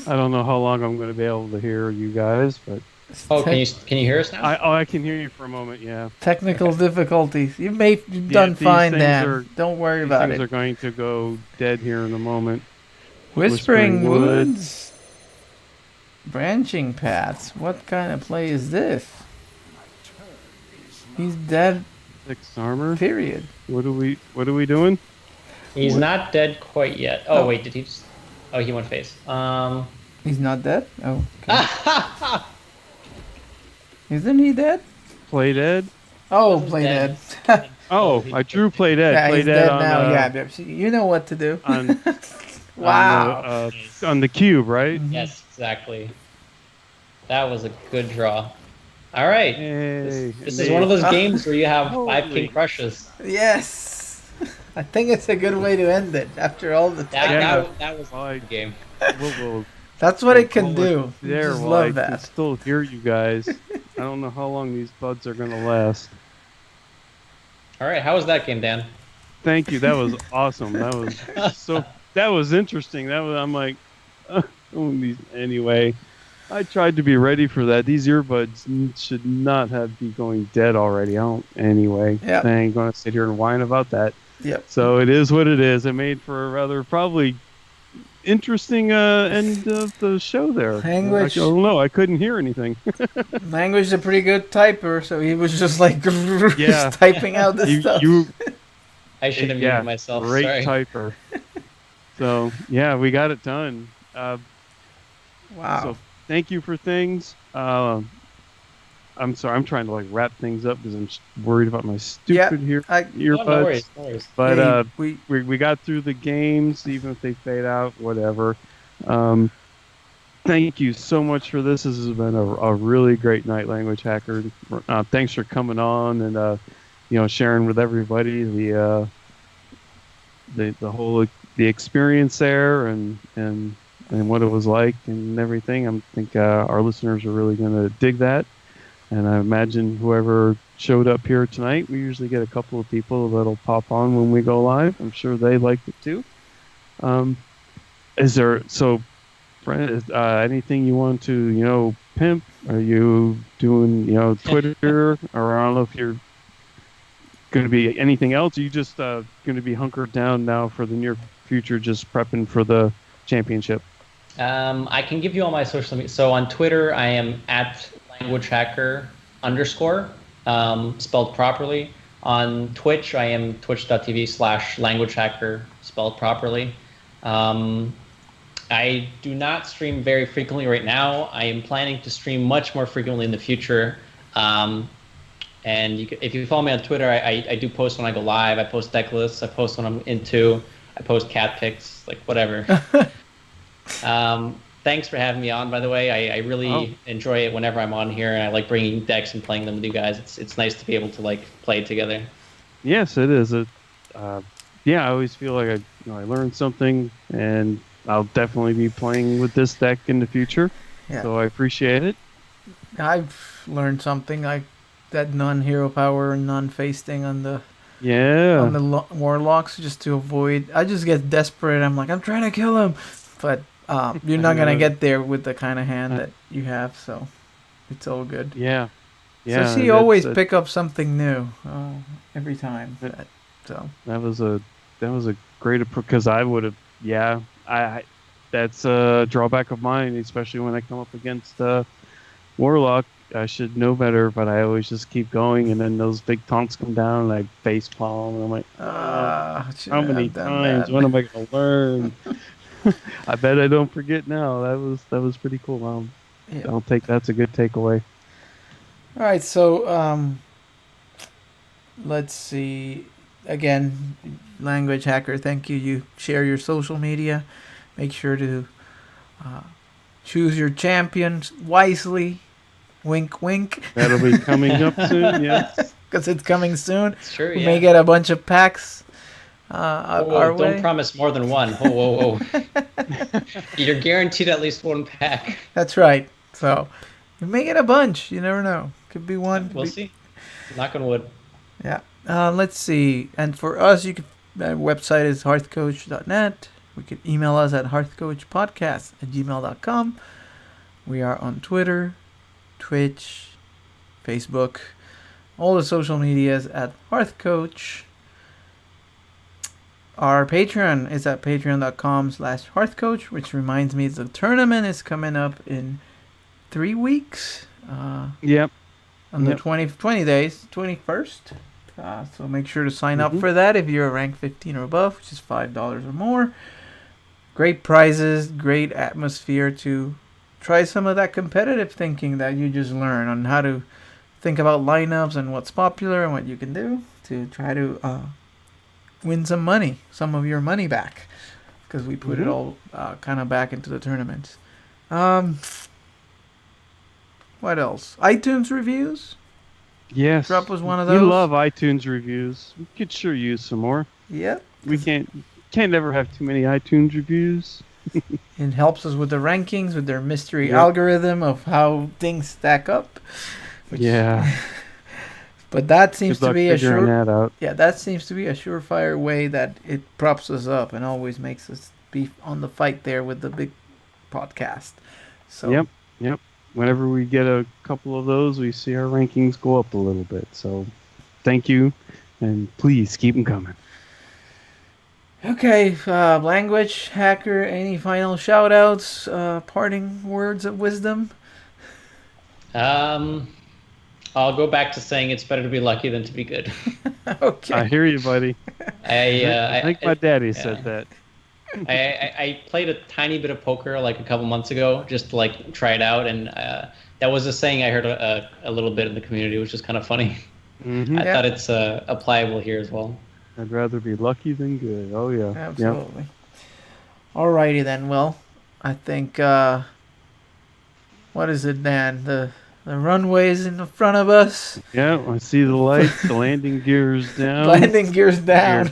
I don't know how long I'm going to be able to hear you guys, but Oh, can you hear us now? I can hear you for a moment. Yeah. Technical difficulties. You've done these fine, things Dan. Don't worry about Things it. are going to go dead here in a moment. Whispering Woods. Branching paths. What kind of play is this? He's dead. 6 armor. Period. What are we doing? He's not dead quite yet. Oh, wait, did he just... Oh, he went face. He's not dead? Oh. Okay. Isn't he dead? Play dead? Oh, play dead. Oh, I drew play dead. Yeah, play he's dead dead on, now. Yeah, you know what to do. Wow. On the cube, right? Yes, exactly. That was a good draw. All right. Hey, This is one of those games where you have 5 King Crushes. Yes. I think it's a good way to end it after all the time. That was a good game. We'll That's what it can do. There, Just well, love I that. can still hear you guys. I don't know how long these buds are gonna last. All right, how was that game, Dan? Thank you. That was awesome. That was That was interesting. I'm like, anyway. I tried to be ready for that. These earbuds should not be going dead already. Anyway. Yep. I ain't gonna sit here and whine about that. Yep. So it is what it is. It made for a rather probably interesting end of the show there. Language. I don't know. I couldn't hear anything. Language is a pretty good typer, so he was just like just typing out the stuff. I should have muted myself. Great Sorry. typer. So yeah, we got it done. Wow. So thank you for things. I'm sorry. I'm trying to like wrap things up because I'm worried about my stupid earbuds. No worries. But we got through the games, even if they fade out, whatever. Thank you so much for this. This has been a really great night, Language Hacker. Thanks for coming on and sharing with everybody the whole experience there and what it was like and everything. I think our listeners are really going to dig that. And I imagine whoever showed up here tonight, we usually get a couple of people that'll pop on when we go live. I'm sure they liked it too. Brent, anything you want to, pimp? Are you doing, Twitter? Or I don't know if you're going to be anything else. Are you just going to be hunkered down now for the near future, just prepping for the championship? I can give you all my social media. So on Twitter, I am at LanguageHacker _ spelled properly. On Twitch, I am twitch.tv/LanguageHacker spelled properly. I do not stream very frequently right now. I am planning to stream much more frequently in the future. And if you follow me on Twitter, I do post when I go live. I post deck lists. I post when I'm into. I post cat pics, like whatever. Thanks for having me on, by the way. I really enjoy it whenever I'm on here, and I like bringing decks and playing them with you guys. It's nice to be able to like play together. Yes, it is. I always feel like I learned something, and I'll definitely be playing with this deck in the future. Yeah. So I appreciate it. I've learned something like that non-hero power and non-fasting on the warlocks just to avoid. I just get desperate. I'm like, I'm trying to kill him, but you're not gonna get there with the kind of hand that you have, so it's all good. Yeah. So she always pick up something new every time. That was a great approach because I would have. Yeah, that's a drawback of mine, especially when I come up against warlock. I should know better, but I always just keep going, and then those big taunts come down, and I face palm, and I'm like, how many times? When am I gonna learn? I bet I don't forget now. That was pretty cool. I'll take that's a good takeaway. All right, so let's see. again, Language Hacker, thank you. You share your social media. Make sure to choose your champions wisely. Wink, wink. That'll be coming up soon. Yes. Because it's coming soon. It's true, We yeah. may get a bunch of packs Whoa, our don't way. promise more than one. Whoa. You're guaranteed at least one pack. That's right. So you may get a bunch. You never know. Could be one. We'll see. Knock on wood. Yeah. Let's see. And for us, you could. Our website is hearthcoach.net. We could email us at hearthcoachpodcast@gmail.com. We are on Twitter, Twitch, Facebook, all the social medias at HearthCoach. Our Patreon is at patreon.com/HearthCoach, which reminds me the tournament is coming up in 3 weeks. Yep. On the 20 days, 21st. So make sure to sign up for that if you're rank 15 or above, which is $5 or more. Great prizes, great atmosphere to try some of that competitive thinking that you just learn on how to think about lineups and what's popular and what you can do to try to win some money, some of your money back, because we put it all kind of back into the tournament. What else? iTunes reviews? Yes. Drop was one of those. We love iTunes reviews. We could sure use some more. Yeah. We can't ever have too many iTunes reviews. It helps us with the rankings, with their mystery algorithm of how things stack up. Yeah. But that seems Good to luck be a figuring that out. Yeah, that seems to be a surefire way that it props us up and always makes us be on the fight there with the big podcast. So Yep. Whenever we get a couple of those, we see our rankings go up a little bit. So thank you, and please keep them coming. Okay, Language Hacker, any final shout outs, parting words of wisdom? I'll go back to saying it's better to be lucky than to be good. Okay. I hear you, buddy. I think my daddy said that. I played a tiny bit of poker like a couple months ago, just to like try it out, and that was a saying I heard a little bit in the community, which is kind of funny. I thought it's applicable here as well. I'd rather be lucky than good. Oh yeah, Absolutely. Alrighty then. Well, I think what is it, Dan? The runway's in the front of us. Yeah, I see the lights. The landing gear's down. Landing gear's down.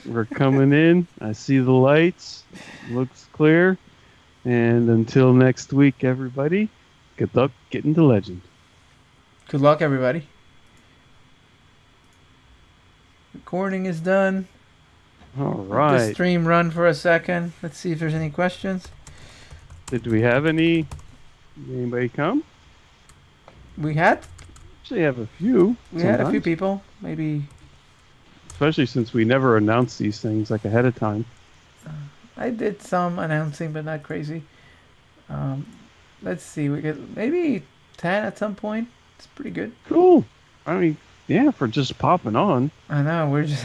We're coming in. I see the lights. Looks clear. And until next week, everybody, good luck getting to legend. Good luck, everybody. Recording is done. All Let the right. stream run for a second. Let's see if there's any questions. Did we have anybody come? We had Actually, have a few. we had a few sometimes. people. Maybe Especially since we never announce these things like ahead of time. I did some announcing, but not crazy. Let's see. We get maybe 10 at some point. It's pretty good. Cool. I mean, yeah, for just popping on. I know. We're just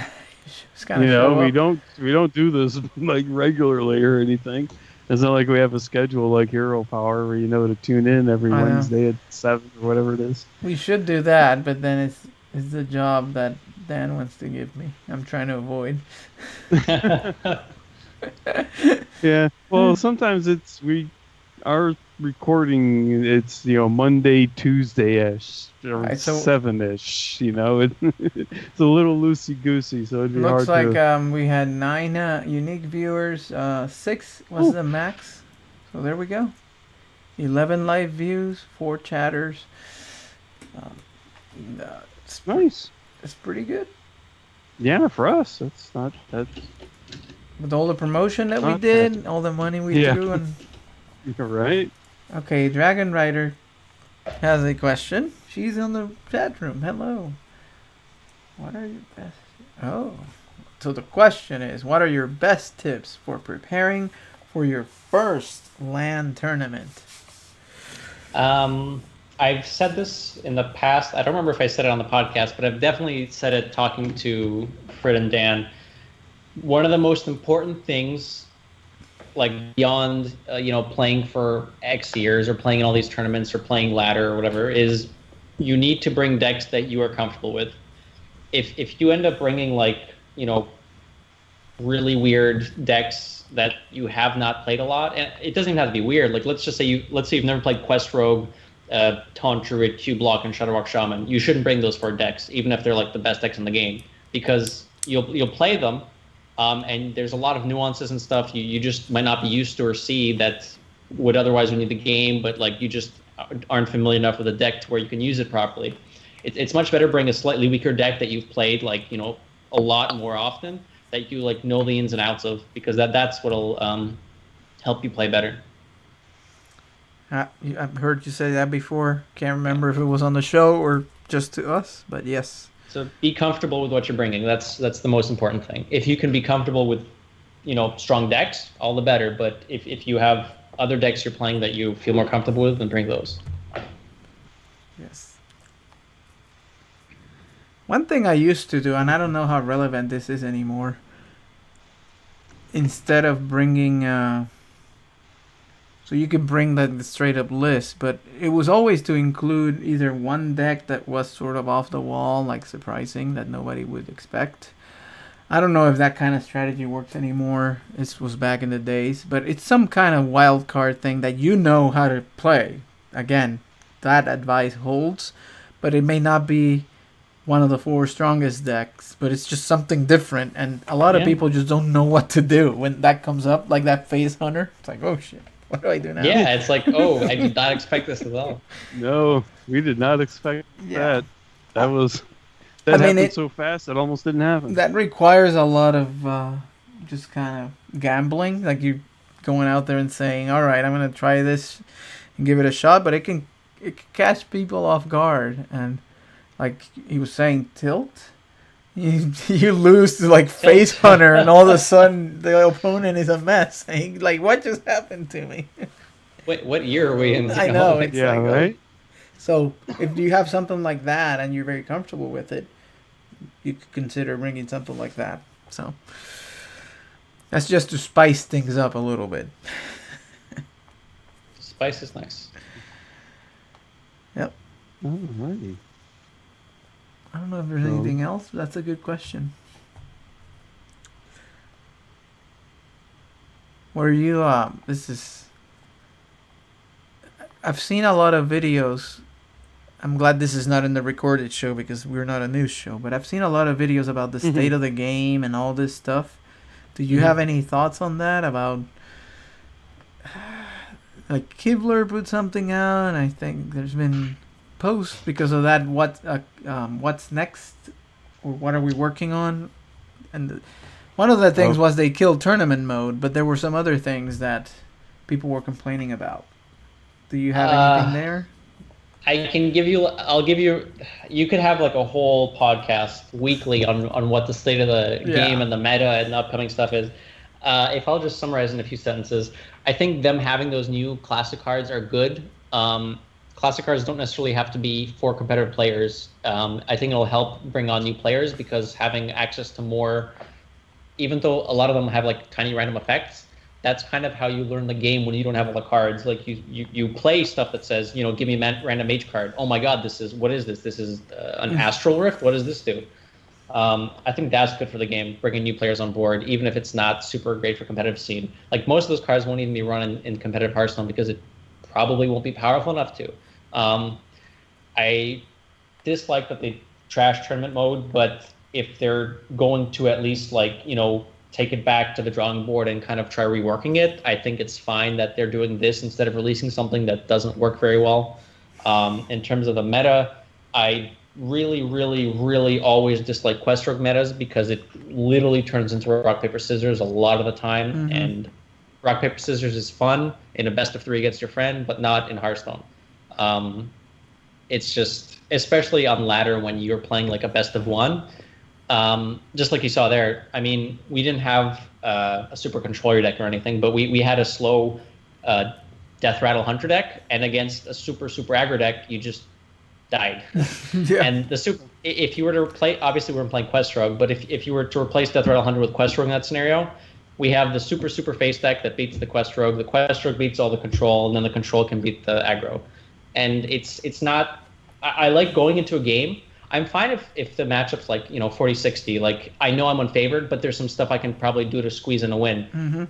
kind of You know, we don't do this like regularly or anything. It's not like we have a schedule like Hero Power where you know to tune in every I know. Wednesday at 7 or whatever it is. We should do that, but then it's the job that Dan wants to give me. I'm trying to avoid. Yeah. Well, sometimes our recording it's Monday, Tuesday-ish or Right, so- 7-ish. You know, it's a little loosey goosey, so it'd be Looks hard like to. we had 9 unique viewers. 6 was the max. So there we go. 11 live views, 4 chatters. Nice. It's pretty good. Yeah, for us, that's. With all the promotion that we Not did, all the money we Yeah. threw, and You're right. okay, Dragon Rider has a question. She's in the chat room. Hello. What are your best? Oh, so the question is, what are your best tips for preparing for your first LAN tournament? I've said this in the past. I don't remember if I said it on the podcast, but I've definitely said it talking to Fred and Dan. One of the most important things, like beyond playing for X years or playing in all these tournaments or playing ladder or whatever, is you need to bring decks that you are comfortable with. If you end up bringing like really weird decks that you have not played a lot. And it doesn't even have to be weird. Like let's say you've never played Quest Rogue, Taunt Druid, Q Block, and Shadowwalk Shaman. You shouldn't bring those 4 decks, even if they're like the best decks in the game, because you'll play them, and there's a lot of nuances and stuff you just might not be used to or see that would otherwise win you the game, but like you just aren't familiar enough with the deck to where you can use it properly. It's much better bring a slightly weaker deck that you've played a lot more often, that you like know the ins and outs of, because that's what'll help you play better. I've heard you say that before. Can't remember if it was on the show or just to us, but yes. So be comfortable with what you're bringing. That's the most important thing. If you can be comfortable with, strong decks, all the better. But if you have other decks you're playing that you feel more comfortable with, then bring those. Yes. One thing I used to do, and I don't know how relevant this is anymore, instead of bringing, so you could bring the straight up list, but it was always to include either one deck that was sort of off the wall, like surprising, that nobody would expect. I don't know if that kind of strategy works anymore. This was back in the days, but it's some kind of wild card thing that you know how to play. Again, that advice holds, but it may not be one of the 4 strongest decks, but it's just something different, and a lot of people just don't know what to do when that comes up, like that Phase Hunter. It's like, oh shit, what do I do now? Yeah, it's like, oh, I did not expect this at all. No, we did not expect that. That happened so fast, it almost didn't happen. That requires a lot of just kind of gambling, like you going out there and saying, all right, I'm going to try this and give it a shot, but it can catch people off guard. And like he was saying, tilt, you lose to like Phase Hunter, and all of a sudden the opponent is a mess. And like, what just happened to me? Wait, what year are we in? I know. It's yeah, like, right? So if you have something like that and you're very comfortable with it, you could consider bringing something like that. So that's just to spice things up a little bit. Spice is nice. Yep. Alrighty. I don't know if there's anything else, but that's a good question. Were you, I've seen a lot of videos. I'm glad this is not in the recorded show because we're not a news show, but I've seen a lot of videos about the state of the game and all this stuff. Do you have any thoughts on that? About, like, Kibler put something out, and I think there's been posts because of that. What's next, or what are we working on? And one of the things was they killed tournament mode, but there were some other things that people were complaining about. Do you have anything there? I'll give you, you could have like a whole podcast weekly on what the state of the game and the meta and the upcoming stuff is. If I'll just summarize in a few sentences, I think them having those new classic cards are good. Classic cards don't necessarily have to be for competitive players. I think it'll help bring on new players because having access to more, even though a lot of them have like tiny random effects, that's kind of how you learn the game when you don't have all the cards. Like you play stuff that says, give me a random H card. Oh my God, what is this? This is an Astral Rift. What does this do? I think that's good for the game, bringing new players on board, even if it's not super great for competitive scene. Like most of those cards won't even be run in competitive Hearthstone because it probably won't be powerful enough to. I dislike that they trash tournament mode, but if they're going to at least take it back to the drawing board and kind of try reworking it, I think it's fine that they're doing this instead of releasing something that doesn't work very well. In terms of the meta, I really, really, really always dislike Quest Rogue metas because it literally turns into rock, paper, scissors a lot of the time. And rock, paper, scissors is fun in a best of 3 against your friend, but not in Hearthstone. It's just, especially on ladder when you're playing like a best of 1, just like you saw there. I mean, we didn't have a super controller deck or anything, but we had a slow Death Rattle Hunter deck, and against a super aggro deck, you just died. And if you were to play, obviously we weren't playing Quest Rogue, but if you were to replace Death Rattle Hunter with Quest Rogue in that scenario, we have the super face deck that beats the Quest Rogue. The Quest Rogue beats all the control, and then the control can beat the aggro. And it's not. I like going into a game. I'm fine if the matchup's like, 40-60. Like, I know I'm unfavored, but there's some stuff I can probably do to squeeze in a win. Mm-hmm.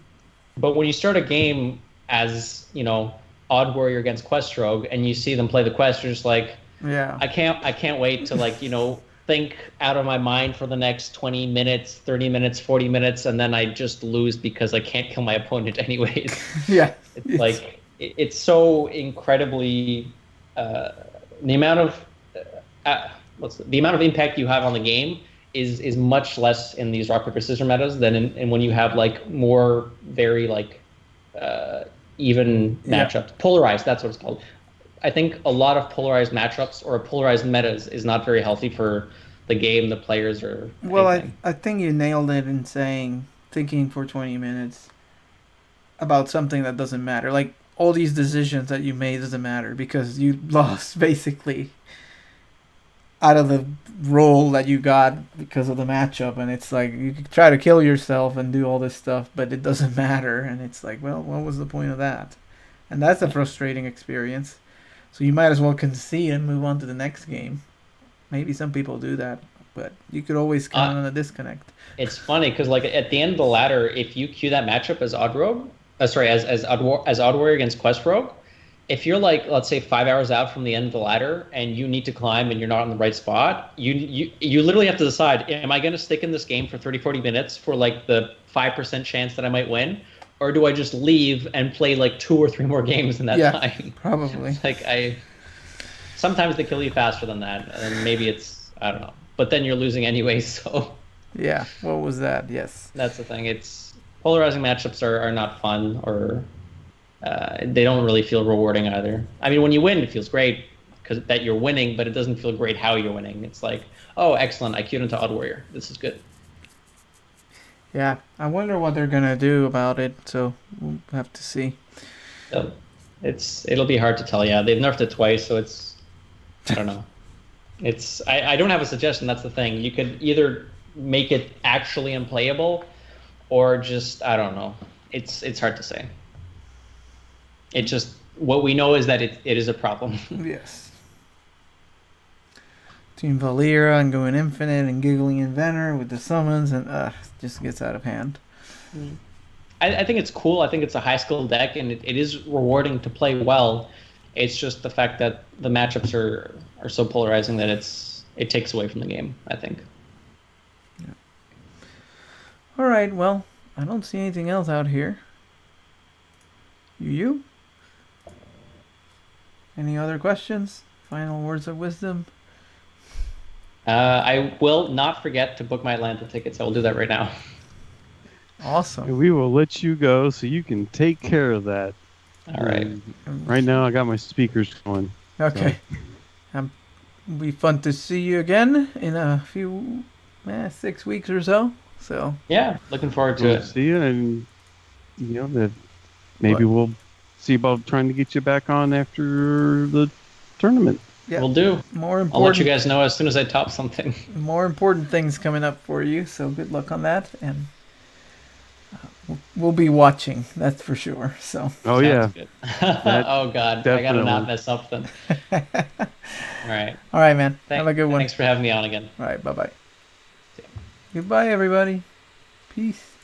But when you start a game as, Odd Warrior against Quest Rogue, and you see them play the quest, you're just like, Yeah. I can't wait to, like, think out of my mind for the next 20 minutes, 30 minutes, 40 minutes, and then I just lose because I can't kill my opponent anyways. Yeah. It's like, it's so incredibly, the amount of the amount of impact you have on the game is much less in these rock paper scissors metas than in when you have like more very like even matchups. Polarized, that's what it's called. I think a lot of polarized matchups or polarized metas is not very healthy for the game, the players, or Well, anything. I think you nailed it in thinking for 20 minutes about something that doesn't matter. Like, all these decisions that you made doesn't matter because you lost basically out of the role that you got because of the matchup. And it's like, you could try to kill yourself and do all this stuff, but it doesn't matter. And it's like, well, what was the point of that? And that's a frustrating experience. So you might as well concede and move on to the next game. Maybe some people do that, but you could always count on a disconnect. It's funny because like at the end of the ladder, if you queue that matchup as Odd Rogue, as Odd Warrior against Quest Rogue, if you're like, let's say 5 hours out from the end of the ladder and you need to climb and you're not in the right spot, you literally have to decide, am I going to stick in this game for 30, 40 minutes for like the 5% chance that I might win? Or do I just leave and play like 2 or 3 more games in that time? Probably. Like sometimes they kill you faster than that, and maybe it's, I don't know. But then you're losing anyway, so. Yeah, what was that? Yes. That's the thing. It's polarizing matchups are not fun, or they don't really feel rewarding either. I mean, when you win, it feels great because that you're winning, but it doesn't feel great how you're winning. It's like, oh, excellent, I queued into Odd Warrior. This is good. Yeah, I wonder what they're gonna do about it. So we'll have to see. So it'll be hard to tell. Yeah, they've nerfed it twice, so it's, I don't know. I don't have a suggestion. That's the thing. You could either make it actually unplayable, or just, I don't know. It's hard to say. It just, what we know is that it is a problem. Yes. Team Valera and going infinite and giggling inventor with the summons and it just gets out of hand. I think it's cool. I think it's a high skill deck, and it is rewarding to play well. It's just the fact that the matchups are so polarizing that it takes away from the game, I think. Yeah. All right, well, I don't see anything else out here. You? Any other questions? Final words of wisdom? I will not forget to book my Atlanta tickets. I will do that right now. Awesome. And we will let you go so you can take care of that. All right. Right now, I got my speakers going. Okay. It'll be fun to see you again in a few, 6 weeks or so. So. Yeah, looking forward to We'll it. see you, and maybe we'll see about trying to get you back on after the tournament. Yeah. We'll do. More important. I'll let you guys know as soon as I top something. More important things coming up for you. So good luck on that, and we'll be watching. That's for sure. So. Oh yeah. Good. Oh God, definitely. I gotta not mess up then. All right. All right, man. Have a good one. Thanks for having me on again. All right. Bye-bye. Goodbye, everybody. Peace.